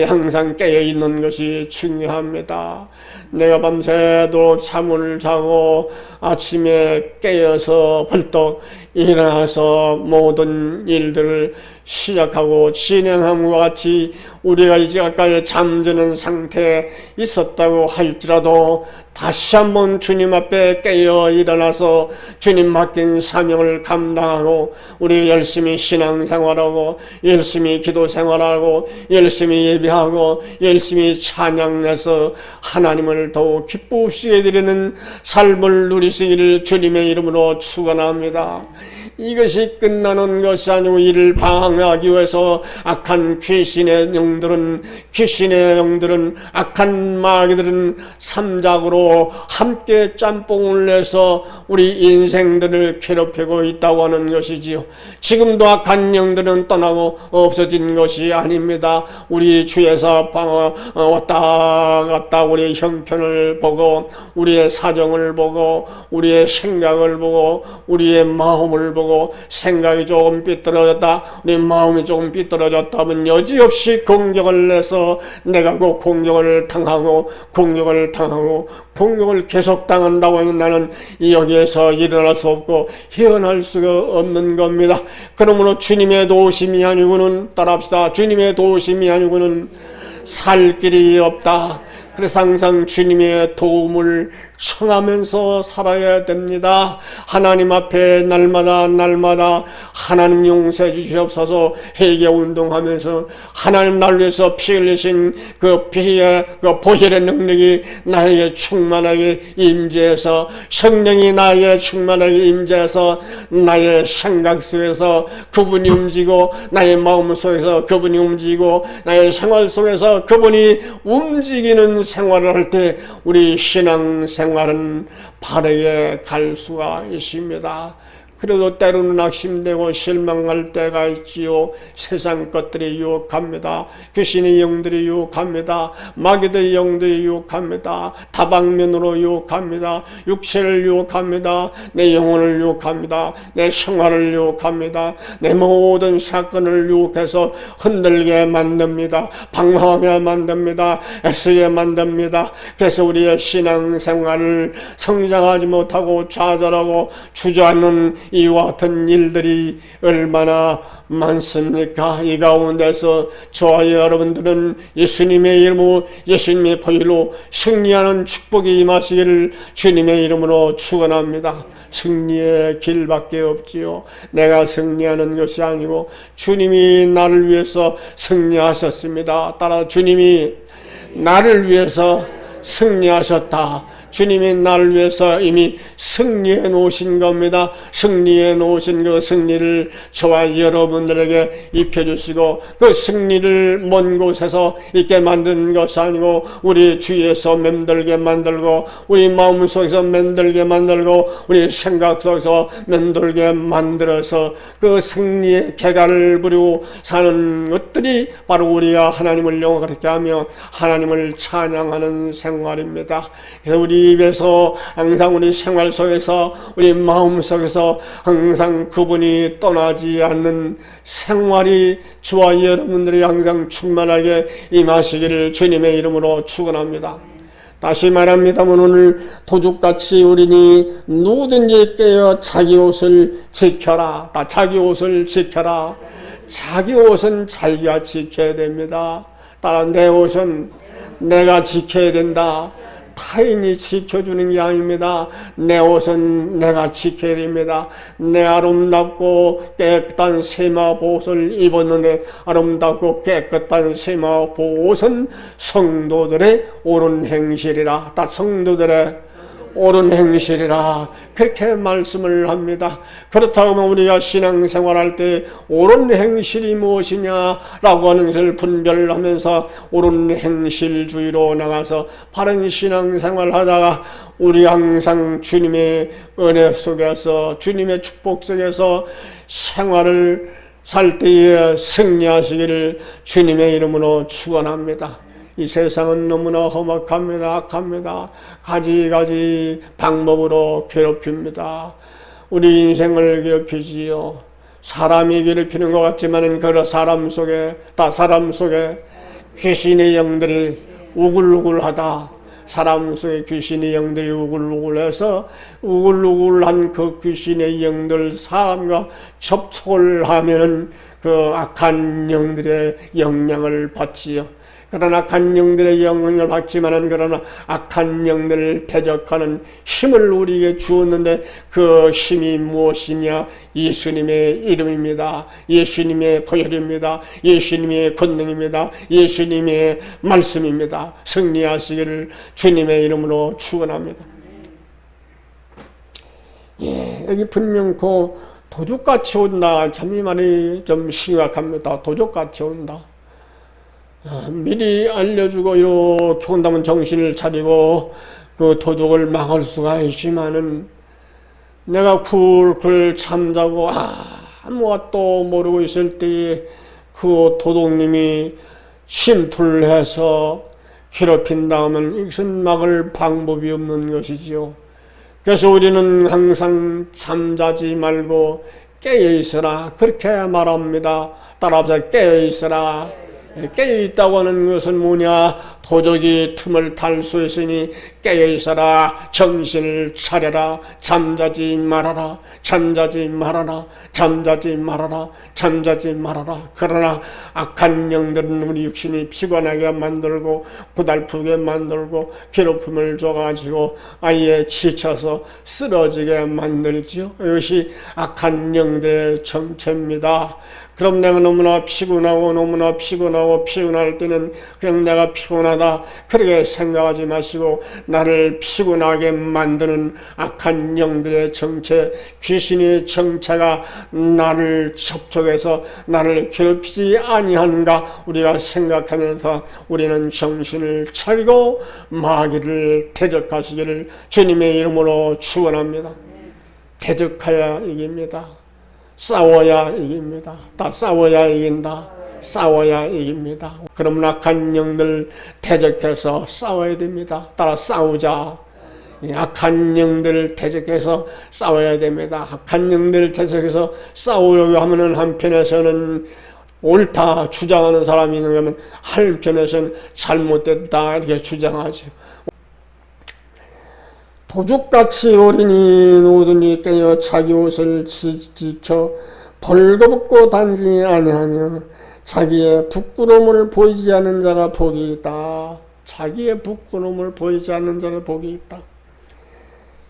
S1: 항상 깨어있는 것이 중요합니다. 내가 밤새도록 잠을 자고 아침에 깨어서 벌떡 일어나서 모든 일들을 시작하고 진행함과 같이 우리가 이제 가까이 잠드는 상태에 있었다고 할지라도 다시 한번 주님 앞에 깨어 일어나서 주님 맡긴 사명을 감당하고 우리 열심히 신앙생활하고 열심히 기도생활하고 열심히 예배하고 열심히 찬양해서 하나님을 더욱 기쁘시게 드리는 삶을 누리시기를 주님의 이름으로 축원합니다. 이것이 끝나는 것이 아니고 이를 방해하기 위해서 악한 귀신의 영들은 악한 마귀들은 삼작으로 함께 짬뽕을 내서 우리 인생들을 괴롭히고 있다고 하는 것이지요. 지금도 악한 영들은 떠나고 없어진 것이 아닙니다. 우리 주에서 왔다 갔다 우리의 형편을 보고 우리의 사정을 보고 우리의 생각을 보고 우리의 마음을 보고 삐뚤어지고 생각이 조금 삐뚤어졌다, 우리 마음이 조금 삐뚤어졌다 하면 여지없이 공격을 내서 내가 그 공격을 당하고 공격을 계속 당한다고 하면 나는 여기에서 일어날 수 없고 헤어날 수가 없는 겁니다. 그러므로 주님의 도우심이 아니고는, 따라합시다, 주님의 도우심이 아니고는 살 길이 없다. 그래서 항상 주님의 도움을 청하면서 살아야 됩니다. 하나님 앞에 날마다 하나님 용서해 주시옵소서 회개 운동하면서 하나님 날 위해서 피 흘리신 그 피의 그 보혈의 능력이 나에게 충만하게 임재해서, 성령이 나에게 충만하게 임재해서 나의 생각 속에서 그분이 움직이고 나의 마음 속에서 그분이 움직이고 나의 생활 속에서 그분이 움직이는 생활을 할 때 우리 신앙 생활은 바르게 갈 수가 있습니다. 그래도 때로는 낙심되고 실망할 때가 있지요. 세상 것들이 유혹합니다. 귀신의 영들이 유혹합니다. 마귀의 영들이 유혹합니다. 다방면으로 유혹합니다. 육체를 유혹합니다. 내 영혼을 유혹합니다. 내 생활을 유혹합니다. 내 모든 사건을 유혹해서 흔들게 만듭니다. 방황하게 만듭니다. 애쓰게 만듭니다. 그래서 우리의 신앙생활을 성장하지 못하고 좌절하고 주저앉는 이와 같은 일들이 얼마나 많습니까? 이 가운데서 저와 여러분들은 예수님의 이름으로, 예수님의 보혈로 승리하는 축복이 임하시기를 주님의 이름으로 축원합니다. 승리의 길밖에 없지요. 내가 승리하는 것이 아니고 주님이 나를 위해서 승리하셨습니다. 따라 주님이 나를 위해서 승리하셨다. 주님이 나를 위해서 이미 승리해 놓으신 겁니다. 승리해 놓으신 그 승리를 저와 여러분들에게 입혀주시고 그 승리를 먼 곳에서 있게 만드는 것이 아니고 우리 주위에서 맴돌게 만들고 우리 마음속에서 맴돌게 만들고 우리 생각 속에서 맴돌게 만들어서 그 승리의 계가를 부리고 사는 것들이 바로 우리가 하나님을 영화롭게 하며 하나님을 찬양하는 생활입니다. 그래서 우리 입에서 항상 우리 생활 속에서 우리 마음 속에서 항상 그분이 떠나지 않는 생활이 저와 여러분들이 항상 충만하게 임하시기를 주님의 이름으로 축원합니다. 다시 말합니다만 오늘 도둑같이 우리니 누구든지 깨어 자기 옷을 지켜라. 자기 옷을 지켜라. 자기 옷은 자기가 지켜야 됩니다. 따라 내 옷은 내가 지켜야 된다. 타인이 지켜주는 게 아닙니다. 내 옷은 내가 지켜야 됩니다. 내 아름답고 깨끗한 세마보옷을 입었는데 아름답고 깨끗한 세마보옷은 성도들의 옳은 행실이라. 다 성도들의 옳은 행실이라 그렇게 말씀을 합니다. 그렇다고 하면 우리가 신앙생활할 때 옳은 행실이 무엇이냐라고 하는 것을 분별하면서 옳은 행실주의로 나가서 바른 신앙생활 하다가 우리 항상 주님의 은혜 속에서 주님의 축복 속에서 생활을 살 때에 승리하시기를 주님의 이름으로 축원합니다. 이 세상은 너무나 험악합니다. 악합니다. 가지가지 방법으로 괴롭힙니다. 우리 인생을 괴롭히지요. 사람이 괴롭히는 것 같지만 그 사람 속에 귀신의 영들이 우글우글하다. 사람 속에 귀신의 영들이 우글우글해서 우글우글한 그 귀신의 영들 사람과 접촉을 하면은 그 악한 영들의 영향을 받지요. 그러나 악한 영들의 영향을 받지만은 그러나 악한 영들을 대적하는 힘을 우리에게 주었는데 그 힘이 무엇이냐? 예수님의 이름입니다. 예수님의 보혈입니다. 예수님의 권능입니다. 예수님의 말씀입니다. 승리하시기를 주님의 이름으로 축원합니다. 여기 분명 그 도둑같이 온다. 참 이 말이 좀 심각합니다. 도둑같이 온다. 미리 알려주고 이렇게 온다면 정신을 차리고 그 도둑을 막을 수가 있지만은 내가 굴굴 잠자고 아무것도 모르고 있을 때에 그 도둑님이 침투를 해서 괴롭힌다 하면 이것은 막을 방법이 없는 것이지요. 그래서 우리는 항상 잠자지 말고 깨어있으라 그렇게 말합니다. 따라서 깨어있으라. 깨어있다고 하는 것은 뭐냐? 도적이 틈을 탈 수 있으니 깨어있어라. 정신을 차려라. 잠자지 말아라. 잠자지 말아라. 잠자지 말아라. 잠자지 말아라. 그러나 악한 영들은 우리 육신이 피곤하게 만들고 고달프게 만들고 괴롭힘을 줘가지고 아예 지쳐서 쓰러지게 만들지요. 이것이 악한 영들의 정체입니다. 그럼 내가 너무나 피곤하고 피곤할 때는 그냥 내가 피곤하다 그렇게 생각하지 마시고 나를 피곤하게 만드는 악한 영들의 정체, 귀신의 정체가 나를 접촉해서 나를 괴롭히지 아니하는가 우리가 생각하면서 우리는 정신을 차리고 마귀를 대적하시기를 주님의 이름으로 축원합니다. 대적하여 이깁니다. 싸워야 이깁니다. 다 싸워야 이긴다. 싸워야 이깁니다. 그럼 악한 영들 대적해서 싸워야 됩니다. 따라 싸우자. 악한 영들을 대적해서 싸워야 됩니다. 악한 영들을 대적해서 싸우려고 하면은 한편에서는 옳다 주장하는 사람이 있는 거면 한편에서는 잘못됐다 이렇게 주장하죠. 도둑같이 어린이 노든이 깨어 자기 옷을 지켜 벌거벗고 다니지 아니하며 자기의 부끄러움을 보이지 않는 자가 복이 있다. 자기의 부끄러움을 보이지 않는 자가 복이 있다.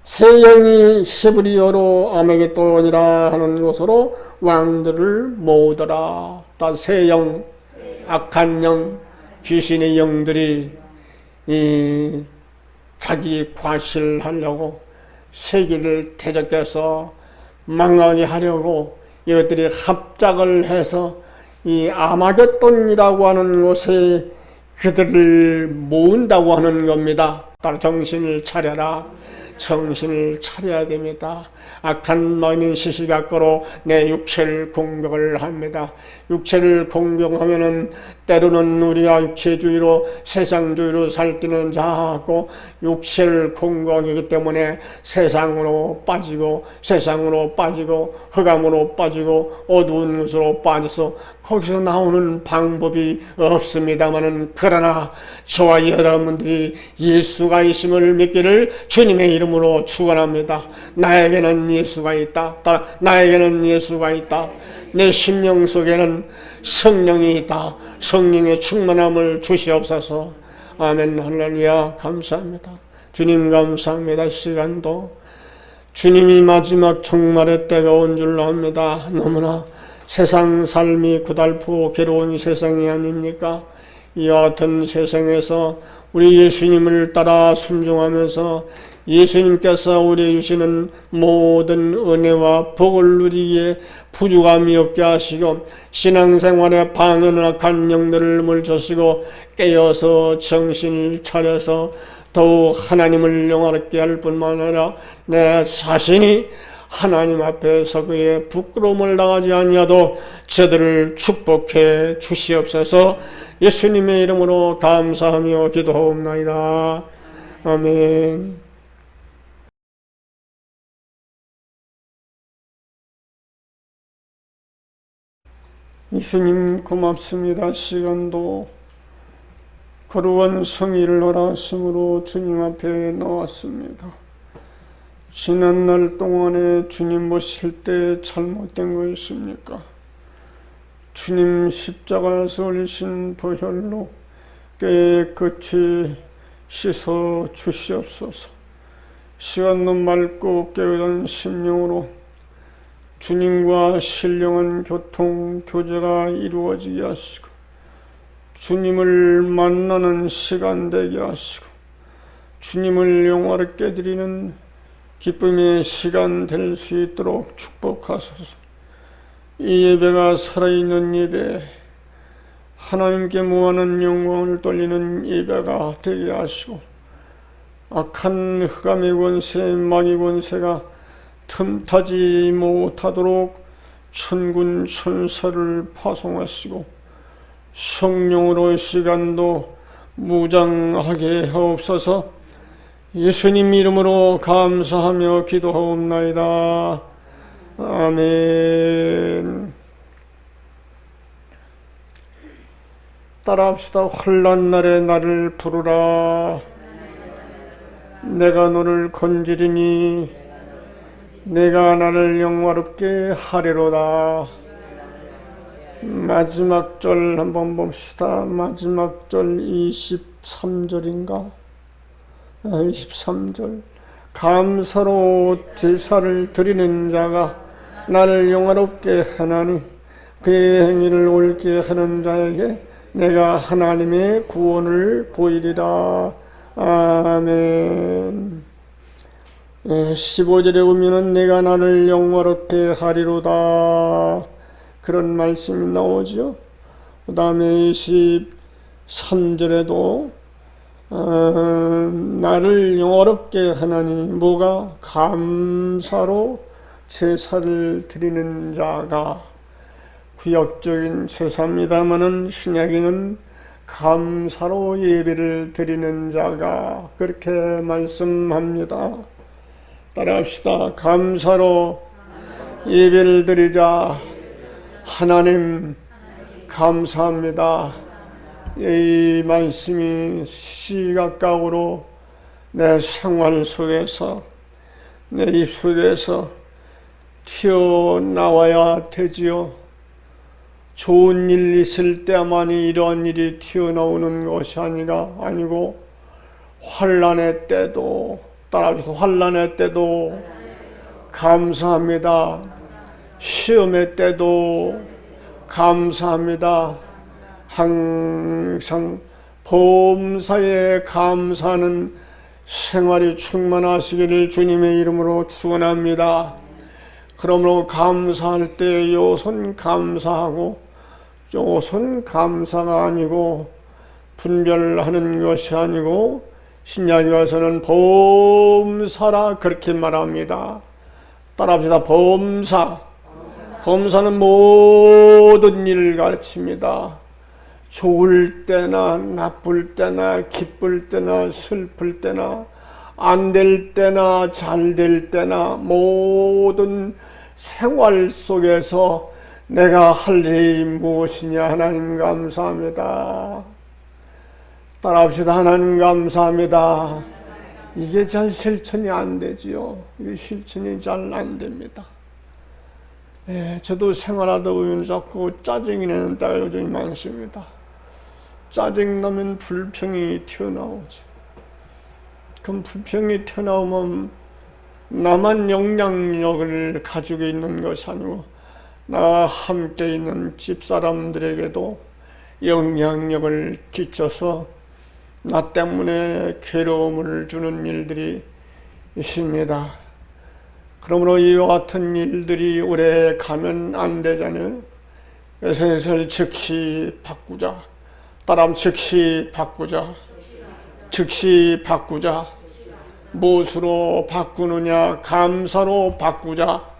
S1: 새 영이 시브리어로 아메게돈이라 하는 곳으로 왕들을 모으더라. 다 새 영, 악한 영, 귀신의 영들이 자기 과실하려고 세계를 대적해서 망하게 하려고 이것들이 합작을 해서 이 아마겟돈이라고 하는 곳에 그들을 모은다고 하는 겁니다. 따라 정신을 차려라. 정신을 차려야 됩니다. 악한 마음인 시시각거로 내 육체를 공격을 합니다. 육체를 공격하면은 때로는 우리가 육체주의로 세상주의로 살 때는 자고 육체를 공격하기 때문에 세상으로 빠지고 흑암으로 빠지고 어두운 곳으로 빠져서 거기서 나오는 방법이 없습니다마는 그러나 저와 여러분들이 예수가 있음을 믿기를 주님의 이름으로 축원합니다. 나에게는 예수가 있다. 나에게는 예수가 있다. 내 심령 속에는 성령이 있다. 성령의 충만함을 주시옵소서. 아멘. 할렐루야. 감사합니다. 주님 감사합니다. 시간도 주님이 마지막 종말의 때가 온 줄로 압니다. 너무나 세상 삶이 고달프고 괴로운 세상이 아닙니까? 이 같은 세상에서 우리 예수님을 따라 순종하면서 예수님께서 우리에게 주시는 모든 은혜와 복을 누리기에 부족함이 없게 하시고 신앙생활에 방해는 악한 영들을 물리치시고 깨어서 정신을 차려서 더욱 하나님을 영화롭게 할 뿐만 아니라 내 자신이 하나님 앞에서 그의 부끄러움을 당하지 아니하도 저들을 축복해 주시옵소서. 예수님의 이름으로 감사하며 기도하옵나이다. 아멘. 예수님 고맙습니다. 시간도 거룩한 성의를 허락하심으로 주님 앞에 나왔습니다. 지난날 동안에 주님 모실 때 잘못된 거 있습니까? 주님 십자가에서 흘리신 보혈로 깨끗이 씻어 주시옵소서. 시간도 맑고 깨어난 심령으로 주님과 신령한 교통, 교제가 이루어지게 하시고 주님을 만나는 시간 되게 하시고 주님을 영화롭게 드리는 기쁨의 시간 될 수 있도록 축복하소서. 이 예배가 살아있는 예배, 하나님께 무한한 영광을 돌리는 예배가 되게 하시고 악한 흑암의 권세, 마귀 권세가 틈타지 못하도록 천군 천사를 파송하시고 성령으로 시간도 무장하게 하옵소서. 예수님 이름으로 감사하며 기도하옵나이다. 아멘. 따라합시다. 환난 날에 나를 부르라. 내가 너를 건지리니 내가 나를 영화롭게 하리로다. 마지막 절 한번 봅시다. 마지막 절 23절인가? 23절. 감사로 제사를 드리는 자가 나를 영화롭게 하나니 그의 행위를 옳게 하는 자에게 내가 하나님의 구원을 보이리라. 아멘. 15절에 보면은 내가 나를 영화롭게 하리로다. 그런 말씀이 나오죠. 그 다음에 23절에도 나를 영화롭게 하나니 뭐가? 감사로 제사를 드리는 자가. 구약적인 제사입니다마는 신약에는 감사로 예배를 드리는 자가 그렇게 말씀합니다. 따라합시다. 감사로 예배를 드리자. 하나님 감사합니다. 이 말씀이 시각각으로 내 생활 속에서 내 입속에서 튀어나와야 되지요. 좋은 일 있을 때만이 이러한 일이 튀어나오는 것이 아니고 환난의 때도, 따라합시다. 환난의 때도 감사합니다. 시험의 때도 감사합니다. 항상 범사에 감사하는 생활이 충만하시기를 주님의 이름으로 축원합니다. 그러므로 감사할 때 요선 감사하고 요선 감사가 아니고 분별하는 것이 아니고 신약에 와서는 범사라 그렇게 말합니다. 따라합시다. 범사. 범사는 모든 일을 가르칩니다. 좋을 때나 나쁠 때나 기쁠 때나 슬플 때나 안 될 때나 잘 될 때나 모든 생활 속에서 내가 할 일이 무엇이냐. 하나님 감사합니다. 따라합시다. 하나님 감사합니다. 이게 잘 실천이 안 되지요. 이게 실천이 잘 안 됩니다. 저도 생활하다 보면 자꾸 짜증이 나는 때가 요즘 많습니다. 짜증나면 불평이 튀어나오죠. 그럼 불평이 튀어나오면 나만 영향력을 가지고 있는 것이 아니고 나와 함께 있는 집사람들에게도 영향력을 끼쳐서 나 때문에 괴로움을 주는 일들이 있습니다. 그러므로 이와 같은 일들이 오래 가면 안 되잖아요. 그래서 이것을 즉시 바꾸자. 따라하면 즉시 바꾸자. 즉시 바꾸자. 무엇으로 바꾸느냐? 감사로 바꾸자.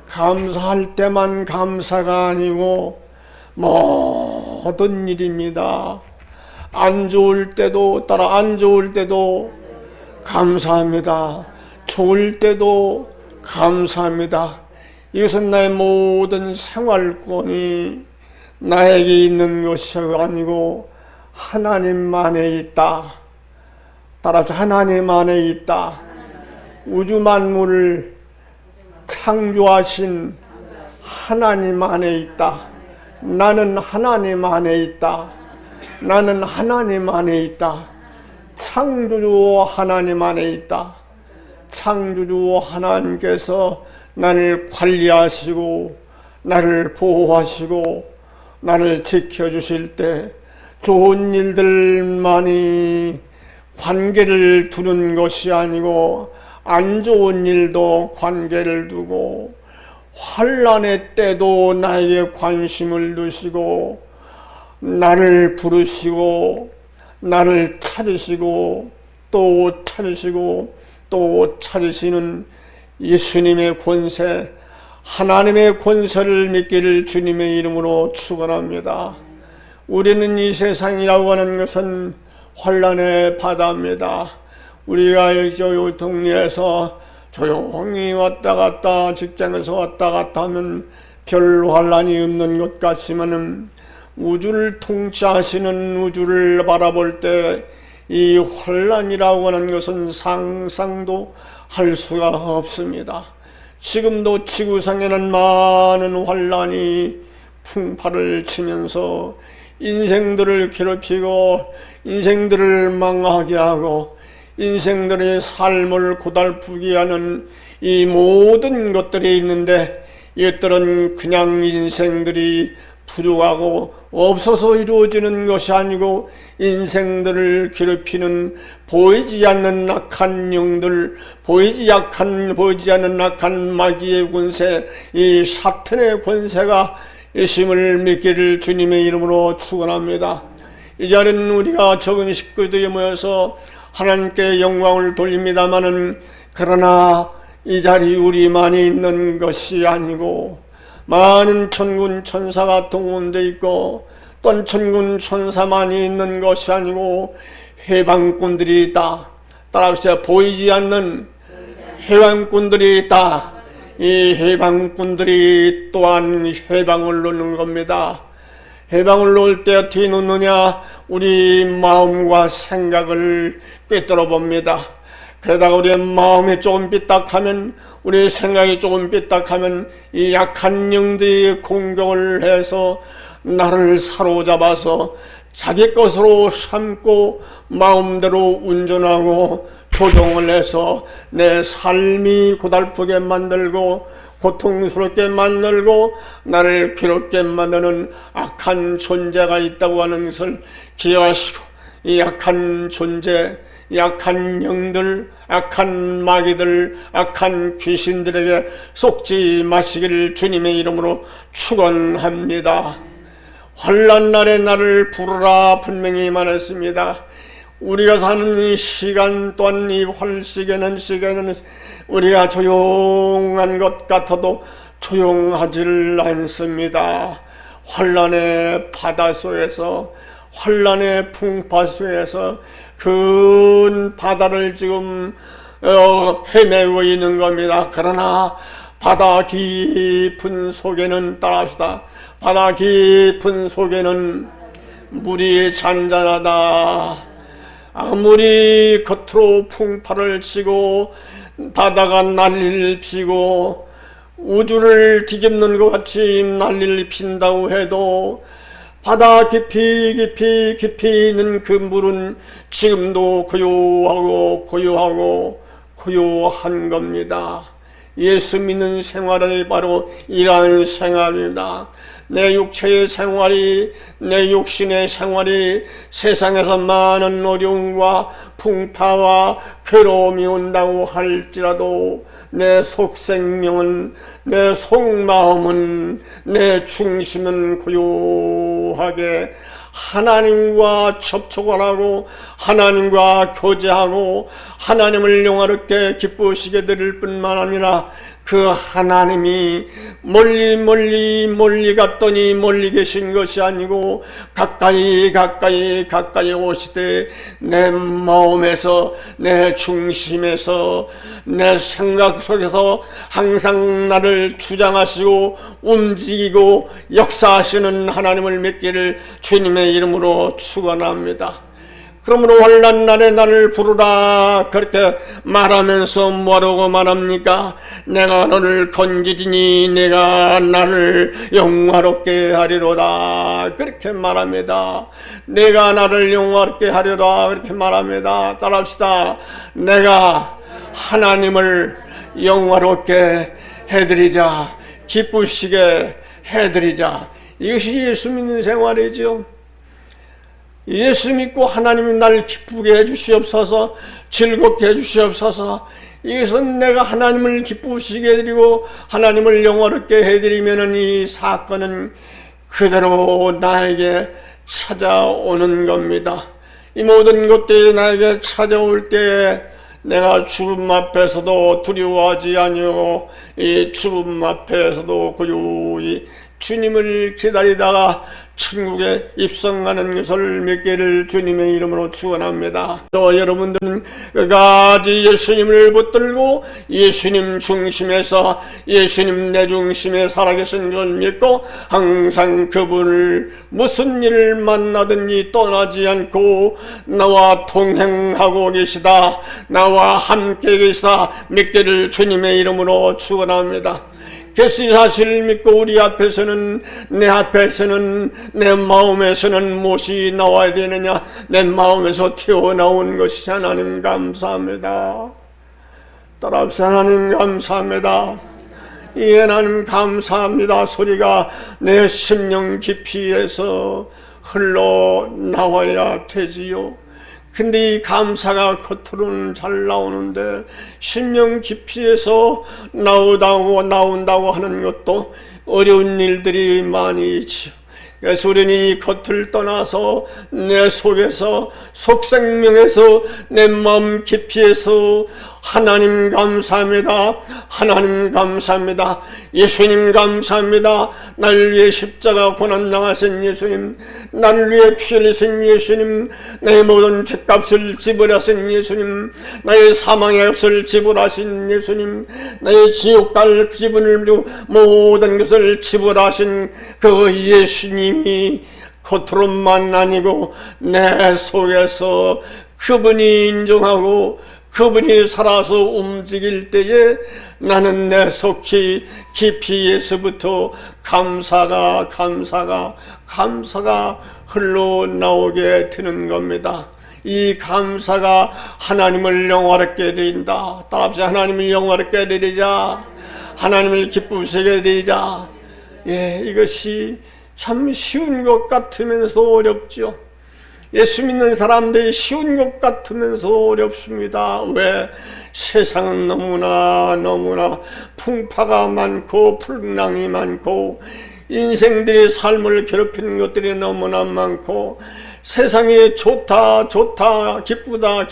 S1: 감사할 때만 감사가 아니고 모든 일입니다. 안 좋을 때도 따라 안 좋을 때도 감사합니다. 좋을 때도 감사합니다. 이것은 나의 모든 생활권이 나에게 있는 것이 아니고 하나님 안에 있다. 따라서 하나님 안에 있다. 우주 만물을 창조하신 하나님 안에 있다. 나는 하나님 안에 있다. 나는 하나님 안에 있다. 창조주 하나님 안에 있다. 창조주 하나님께서 나를 관리하시고 나를 보호하시고 나를 지켜주실 때 좋은 일들만이 관계를 두는 것이 아니고 안 좋은 일도 관계를 두고 환난의 때도 나에게 관심을 두시고 나를 부르시고 나를 찾으시고 또 찾으시고 또 찾으시는 예수님의 권세, 하나님의 권세를 믿기를 주님의 이름으로 축원합니다. 우리는 이 세상이라고 하는 것은 환난의 바다입니다. 우리가 이 동네에서 조용히 왔다 갔다 직장에서 왔다 갔다 하면 별 환란이 없는 것 같지만은 우주를 통치하시는 우주를 바라볼 때 이 환란이라고 하는 것은 상상도 할 수가 없습니다. 지금도 지구상에는 많은 환란이 풍파를 치면서 인생들을 괴롭히고 인생들을 망하게 하고 인생들의 삶을 고달프게 하는 이 모든 것들이 있는데, 이것들은 그냥 인생들이 부족하고 없어서 이루어지는 것이 아니고 인생들을 괴롭히는 보이지 않는 악한 영들, 보이지 않는 악한 마귀의 권세, 이 사탄의 권세가 있음을 믿기를 주님의 이름으로 축원합니다. 이 자리는 우리가 적은 식구들이 모여서 하나님께 영광을 돌립니다마는, 그러나 이 자리 우리만이 있는 것이 아니고 많은 천군 천사가 동원되어 있고, 또한 천군 천사만이 있는 것이 아니고 해방꾼들이 있다. 따라서 보이지 않는 해방꾼들이 있다. 이 해방꾼들이 또한 해방을 놓는 겁니다. 해방을 놓을 때 어떻게 놓느냐? 우리 마음과 생각을 꿰뚫어 봅니다. 그러다가 우리의 마음이 조금 삐딱하면, 우리의 생각이 조금 삐딱하면 이 약한 영들이 공격을 해서 나를 사로잡아서 자기 것으로 삼고 마음대로 운전하고 조종을 해서 내 삶이 고달프게 만들고 고통스럽게 만들고 나를 괴롭게 만드는 악한 존재가 있다고 하는 것을 기억하시고, 이 악한 존재, 약한 영들, 악한 마귀들, 악한 귀신들에게 속지 마시기를 주님의 이름으로 축원합니다. 환난 날에 나를 부르라 분명히 말했습니다. 우리가 사는 이 시간 또한 이 활시계는 우리가 조용한 것 같아도 조용하지를 않습니다. 환난의 바다 속에서, 환난의 풍파 속에서 큰 바다를 지금 헤매고 있는 겁니다. 그러나 바다 깊은 속에는, 따라합시다, 바다 깊은 속에는 물이 잔잔하다. 아무리 겉으로 풍파를 치고 바다가 난리를 피고 우주를 뒤집는 것 같이 난리를 핀다고 해도 바다 깊이 있는 그 물은 지금도 고요한 겁니다. 예수 믿는 생활이 바로 이러한 생활입니다. 내 육체의 생활이, 내 육신의 생활이 세상에서 많은 어려움과 풍파와 괴로움이 온다고 할지라도 내 속생명은, 내 속마음은, 내 중심은 고요하게 하나님과 접촉을 하고 하나님과 교제하고 하나님을 영화롭게 기쁘시게 드릴 뿐만 아니라, 그 하나님이 멀리 갔더니 멀리 계신 것이 아니고 가까이 오시되 내 마음에서, 내 중심에서, 내 생각 속에서 항상 나를 주장하시고 움직이고 역사하시는 하나님을 믿기를 주님의 이름으로 축원합니다. 그러므로 환난 날에 나를 부르라 그렇게 말하면서 뭐라고 말합니까? 내가 너를 건지리니 내가 나를 영화롭게 하리로다 그렇게 말합니다. 내가 나를 영화롭게 하리라 그렇게 말합니다. 따라합시다. 내가 하나님을 영화롭게 해드리자, 기쁘시게 해드리자. 이것이 예수 믿는 생활이죠. 예수 믿고 하나님이 나를 기쁘게 해주시옵소서, 즐겁게 해주시옵소서. 이것은 내가 하나님을 기쁘시게 해드리고 하나님을 영화롭게 해드리면 이 사건은 그대로 나에게 찾아오는 겁니다. 이 모든 것들이 나에게 찾아올 때에 내가 죽음 앞에서도 두려워하지 아니하고 이 죽음 앞에서도 고요히 주님을 기다리다가 천국에 입성하는 것을 믿기를 주님의 이름으로 축원합니다. 또 여러분들은 끝까지 예수님을 붙들고 예수님 중심에서 예수님 내 중심에 살아계신 걸 믿고 항상 그분을 무슨 일을 만나든지 떠나지 않고 나와 동행하고 계시다, 나와 함께 계시다 믿기를 주님의 이름으로 축원합니다. 그래서 이 사실을 믿고 우리 앞에서는, 내 앞에서는, 내 마음에서는 무엇이 나와야 되느냐? 내 마음에서 튀어나온 것이 하나님 감사합니다. 따라합시다. 하나님 감사합니다. 이 하나님 감사합니다 소리가 내 심령 깊이에서 흘러나와야 되지요. 근데 이 감사가 겉으로는 잘 나오는데 심령 깊이에서 나온다고 하는 것도 어려운 일들이 많이 있지요. 그래서 우리는 이 겉을 떠나서 내 속에서, 속생명에서, 내 마음 깊이에서 하나님 감사합니다. 하나님 감사합니다. 예수님 감사합니다. 나를 위해 십자가 고난당하신 예수님, 나를 위해 피 흘리신 예수님, 나의 모든 죄값을 지불하신 예수님, 나의 사망의 값을 지불하신 예수님, 나의 지옥 갈 지분을 모든 것을 지불하신 그 예수님이 겉으로만 아니고 내 속에서 그분이 인정하고 그분이 살아서 움직일 때에 나는 내 속히 깊이에서부터 감사가 흘러나오게 되는 겁니다. 이 감사가 하나님을 영화롭게 드린다. 따라합시다. 하나님을 영화롭게 드리자. 하나님을 기쁘시게 드리자. 예, 이것이 참 쉬운 것 같으면서 어렵죠. 예수 믿는 사람들이 쉬운 것 같으면서 어렵습니다. 왜? 세상은 너무나 풍파가 많고 풍랑이 많고 인생들의 삶을 괴롭히는 것들이 너무나 많고 세상에 좋다 기쁘다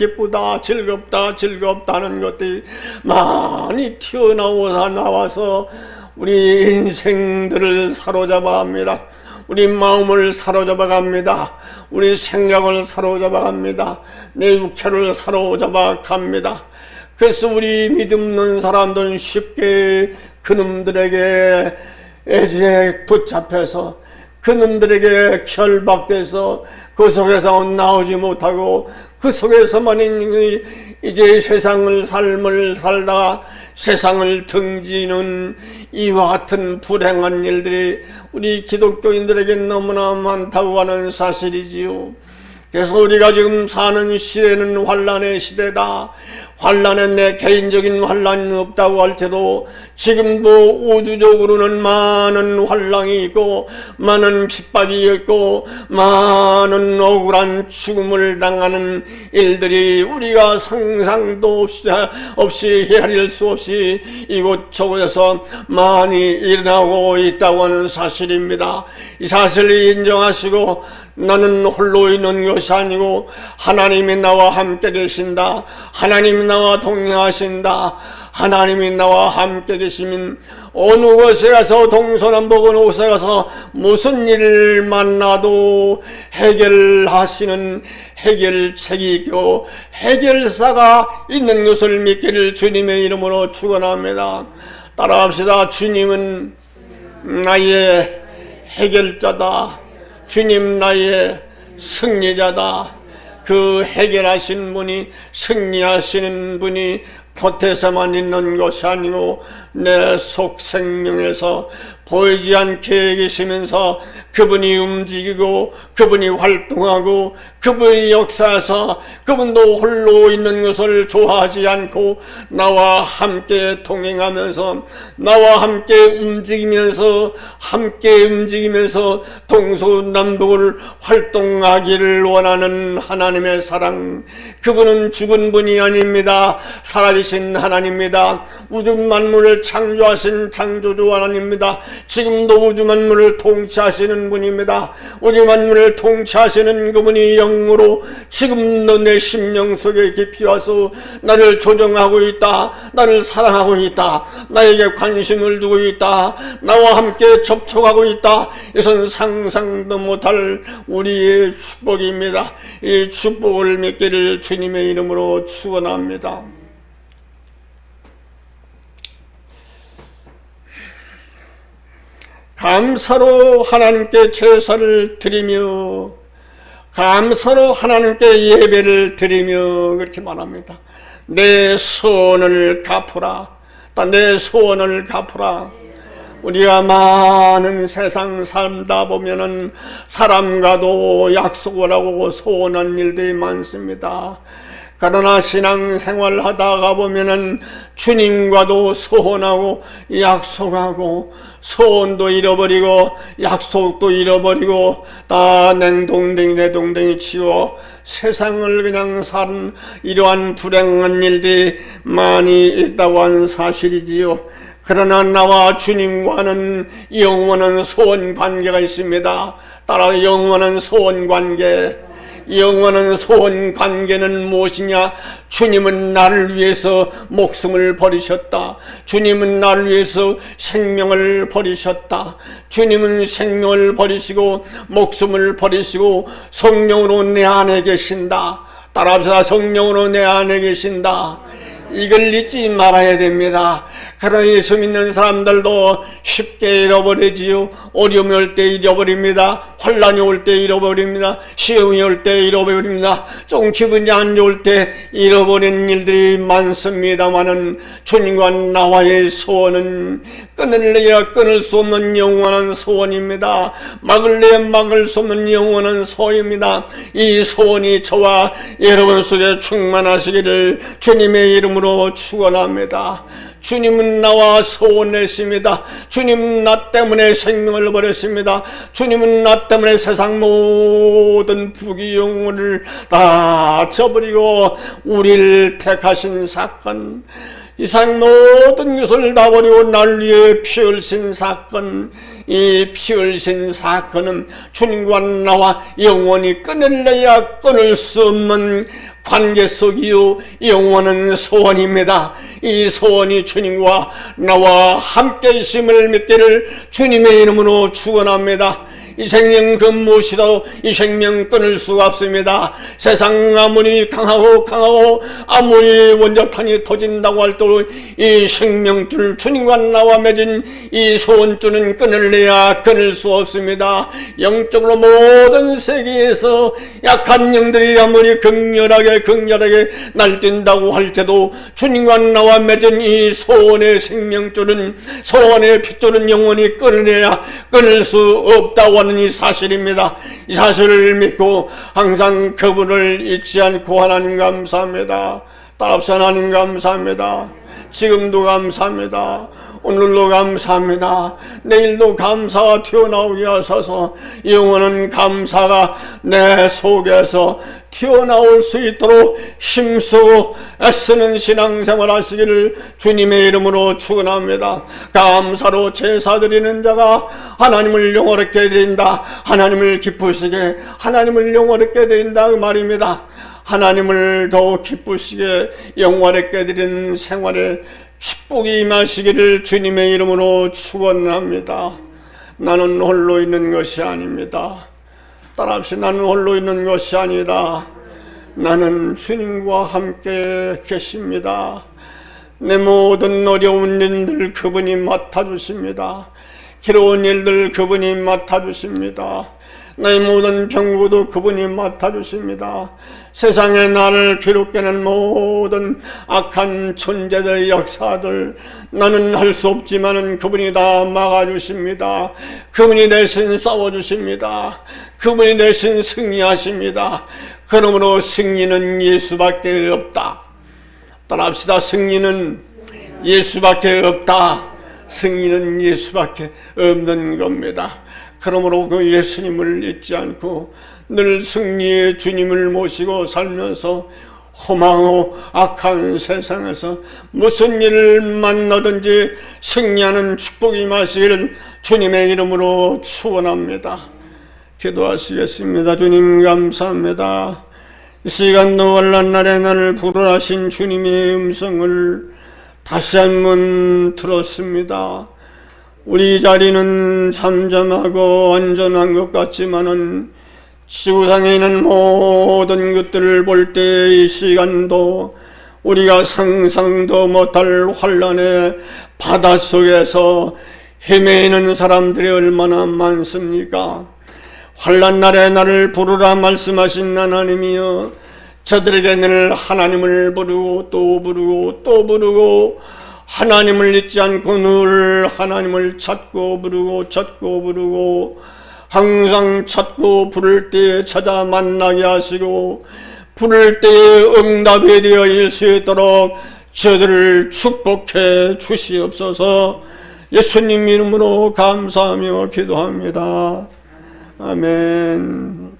S1: 즐겁다 하는 것들이 많이 튀어나와서 우리 인생들을 사로잡아 갑니다. 우리 마음을 사로잡아 갑니다. 우리 생각을 사로잡아 갑니다. 내 육체를 사로잡아 갑니다. 그래서 우리 믿음 없는 사람들은 쉽게 그놈들에게 애지에 붙잡혀서 그놈들에게 결박돼서 그 속에서 나오지 못하고 그 속에서만 이제 삶을 살다가 세상을 등지는 이와 같은 불행한 일들이 우리 기독교인들에게 너무나 많다고 하는 사실이지요. 그래서 우리가 지금 사는 시대는 환난의 시대다. 환난은 내 개인적인 환난은 없다고 할지도 지금도 우주적으로는 많은 환난이 있고 많은 핍박이 있고 많은 억울한 죽음을 당하는 일들이 우리가 상상도 없이 헤아릴 수 없이 이곳저곳에서 많이 일어나고 있다고 하는 사실입니다. 이 사실을 인정하시고 나는 홀로 있는 것이 아니고 하나님이 나와 함께 계신다. 하나님이 나와 동행하신다. 하나님이 나와 함께 계시면 어느 곳에 가서 동서남북 어느 곳에 가서 무슨 일을 만나도 해결하시는 해결책이 있고 해결사가 있는 것을 믿기를 주님의 이름으로 축원합니다. 따라합시다. 주님은 나의 해결자다. 주님 나의 승리자다. 그 해결하신 분이, 승리하시는 분이 겉에서만 있는 것이 아니고 내 속 생명에서 보이지 않게 계시면서 그분이 움직이고 그분이 활동하고 그분이 역사해서 그분도 홀로 있는 것을 좋아하지 않고 나와 함께 동행하면서 나와 함께 움직이면서 동서남북을 활동하기를 원하는 하나님의 사랑, 그분은 죽은 분이 아닙니다. 살아계신 하나님입니다. 우주 만물을 창조하신 창조주 하나님입니다. 지금도 우주 만물을 통치하시는 분입니다. 우주 만물을 통치하시는 그분이 영으로 지금도 내 심령 속에 깊이 와서 나를 조정하고 있다. 나를 사랑하고 있다. 나에게 관심을 두고 있다. 나와 함께 접촉하고 있다. 이것은 상상도 못할 우리의 축복입니다. 이 축복을 믿기를 주님의 이름으로 축원합니다. 감사로 하나님께 제사를 드리며 감사로 하나님께 예배를 드리며 그렇게 말합니다. 내 소원을 갚으라. 내 소원을 갚으라. 우리가 많은 세상 살다 보면은 사람과도 약속을 하고 소원한 일들이 많습니다. 그러나 신앙생활 하다가 보면은 주님과도 소원하고 약속하고 소원도 잃어버리고 약속도 잃어버리고 다 냉동댕이 치고 세상을 그냥 사는 이러한 불행한 일들이 많이 있다고 하는 사실이지요. 그러나 나와 주님과는 영원한 소원 관계가 있습니다. 따라 영원한 소원 관계, 영원한 소원 관계는 무엇이냐? 주님은 나를 위해서 목숨을 버리셨다. 주님은 나를 위해서 생명을 버리셨다. 주님은 생명을 버리시고 목숨을 버리시고 성령으로 내 안에 계신다. 따라합시다. 성령으로 내 안에 계신다. 이걸 잊지 말아야 됩니다. 그러나 예수 믿는 사람들도 쉽게 잃어버리지요. 어려움이 올 때 잃어버립니다. 환란이 올 때 잃어버립니다. 시험이 올 때 잃어버립니다. 좀 기분이 안 좋을 때 잃어버린 일들이 많습니다마는 주님과 나와의 소원은 끊을래야 끊을 수 없는 영원한 소원입니다. 막을래야 막을 수 없는 영원한 소원입니다. 이 소원이 저와 여러분 속에 충만하시기를 주님의 이름으로 축원합니다. 주님은 나와 소원했습니다. 주님은 나 때문에 생명을 버렸습니다. 주님은 나 때문에 세상 모든 부귀영화를 다 저버리고 우리를 택하신 사건, 이상 모든 것을 다 버리고 날 위해 피 흘리신 사건, 이 피 흘리신 사건은 주님과 나와 영원히 끊을래야 끊을 수 없는 관계 속이요 영원한 소원입니다. 이 소원이 주님과 나와 함께 있음을 믿기를 주님의 이름으로 축원합니다. 이 생명 그 무엇이라도 이 생명 끊을 수가 없습니다. 세상 아무리 강하고 아무리 원자탄이 터진다고 할때도 이 생명줄 주님과 나와 맺은 이 소원줄은 끊을래야 끊을 수 없습니다. 영적으로 모든 세계에서 약한 영들이 아무리 극렬하게 날뛴다고 할지도 주님과 나와 맺은 이 소원의 생명줄은, 소원의 핏줄은 영원히 끊어내야 끊을 수 없다고 하는 이 사실입니다. 이 사실을 믿고 항상 그분을 잊지 않고 하나님 감사합니다. 따라서 하나님 감사합니다. 지금도 감사합니다. 오늘도 감사합니다. 내일도 감사가 튀어나오게 하셔서 영원한 감사가 내 속에서 튀어나올 수 있도록 힘쓰고 애쓰는 신앙생활 하시기를 주님의 이름으로 축원합니다. 감사로 제사드리는 자가 하나님을 영원하게 드린다. 하나님을 기쁘시게, 하나님을 영원하게 드린다 그 말입니다. 하나님을 더 기쁘시게 영원하게 드리는 생활에 축복이 임하시기를 주님의 이름으로 축원합니다. 나는 홀로 있는 것이 아닙니다. 따라합시다. 나는 홀로 있는 것이 아니다. 나는 주님과 함께 계십니다. 내 모든 어려운 일들 그분이 맡아주십니다. 괴로운 일들 그분이 맡아주십니다. 나의 모든 병고도 그분이 맡아주십니다. 세상에 나를 괴롭게 하는 모든 악한 존재들의 역사들 나는 할 수 없지만은 그분이 다 막아주십니다. 그분이 대신 싸워주십니다. 그분이 대신 승리하십니다. 그러므로 승리는 예수밖에 없다. 따라합시다. 승리는 예수밖에 없다. 승리는 예수밖에 없는 겁니다. 그러므로 그 예수님을 잊지 않고 늘 승리의 주님을 모시고 살면서 허망하고 악한 세상에서 무슨 일을 만나든지 승리하는 축복이 임하시기를 주님의 이름으로 축원합니다. 기도하시겠습니다. 주님 감사합니다. 이 시간도 환난날에 나를 부르라신 주님의 음성을 다시 한번 들었습니다. 우리 자리는 잠잠하고 안전한 것 같지만은 지구상에 있는 모든 것들을 볼 때 이 시간도 우리가 상상도 못할 환난의 바닷속에서 헤매이는 사람들이 얼마나 많습니까? 환난 날에 나를 부르라 말씀하신 하나님이여, 저들에게 늘 하나님을 부르고 또 부르고 또 부르고 하나님을 잊지 않고 늘 하나님을 찾고 부르고 찾고 부르고 항상 찾고 부를 때에 찾아 만나게 하시고 부를 때에 응답이 되어 일 수 있도록 저들을 축복해 주시옵소서. 예수님 이름으로 감사하며 기도합니다. 아멘.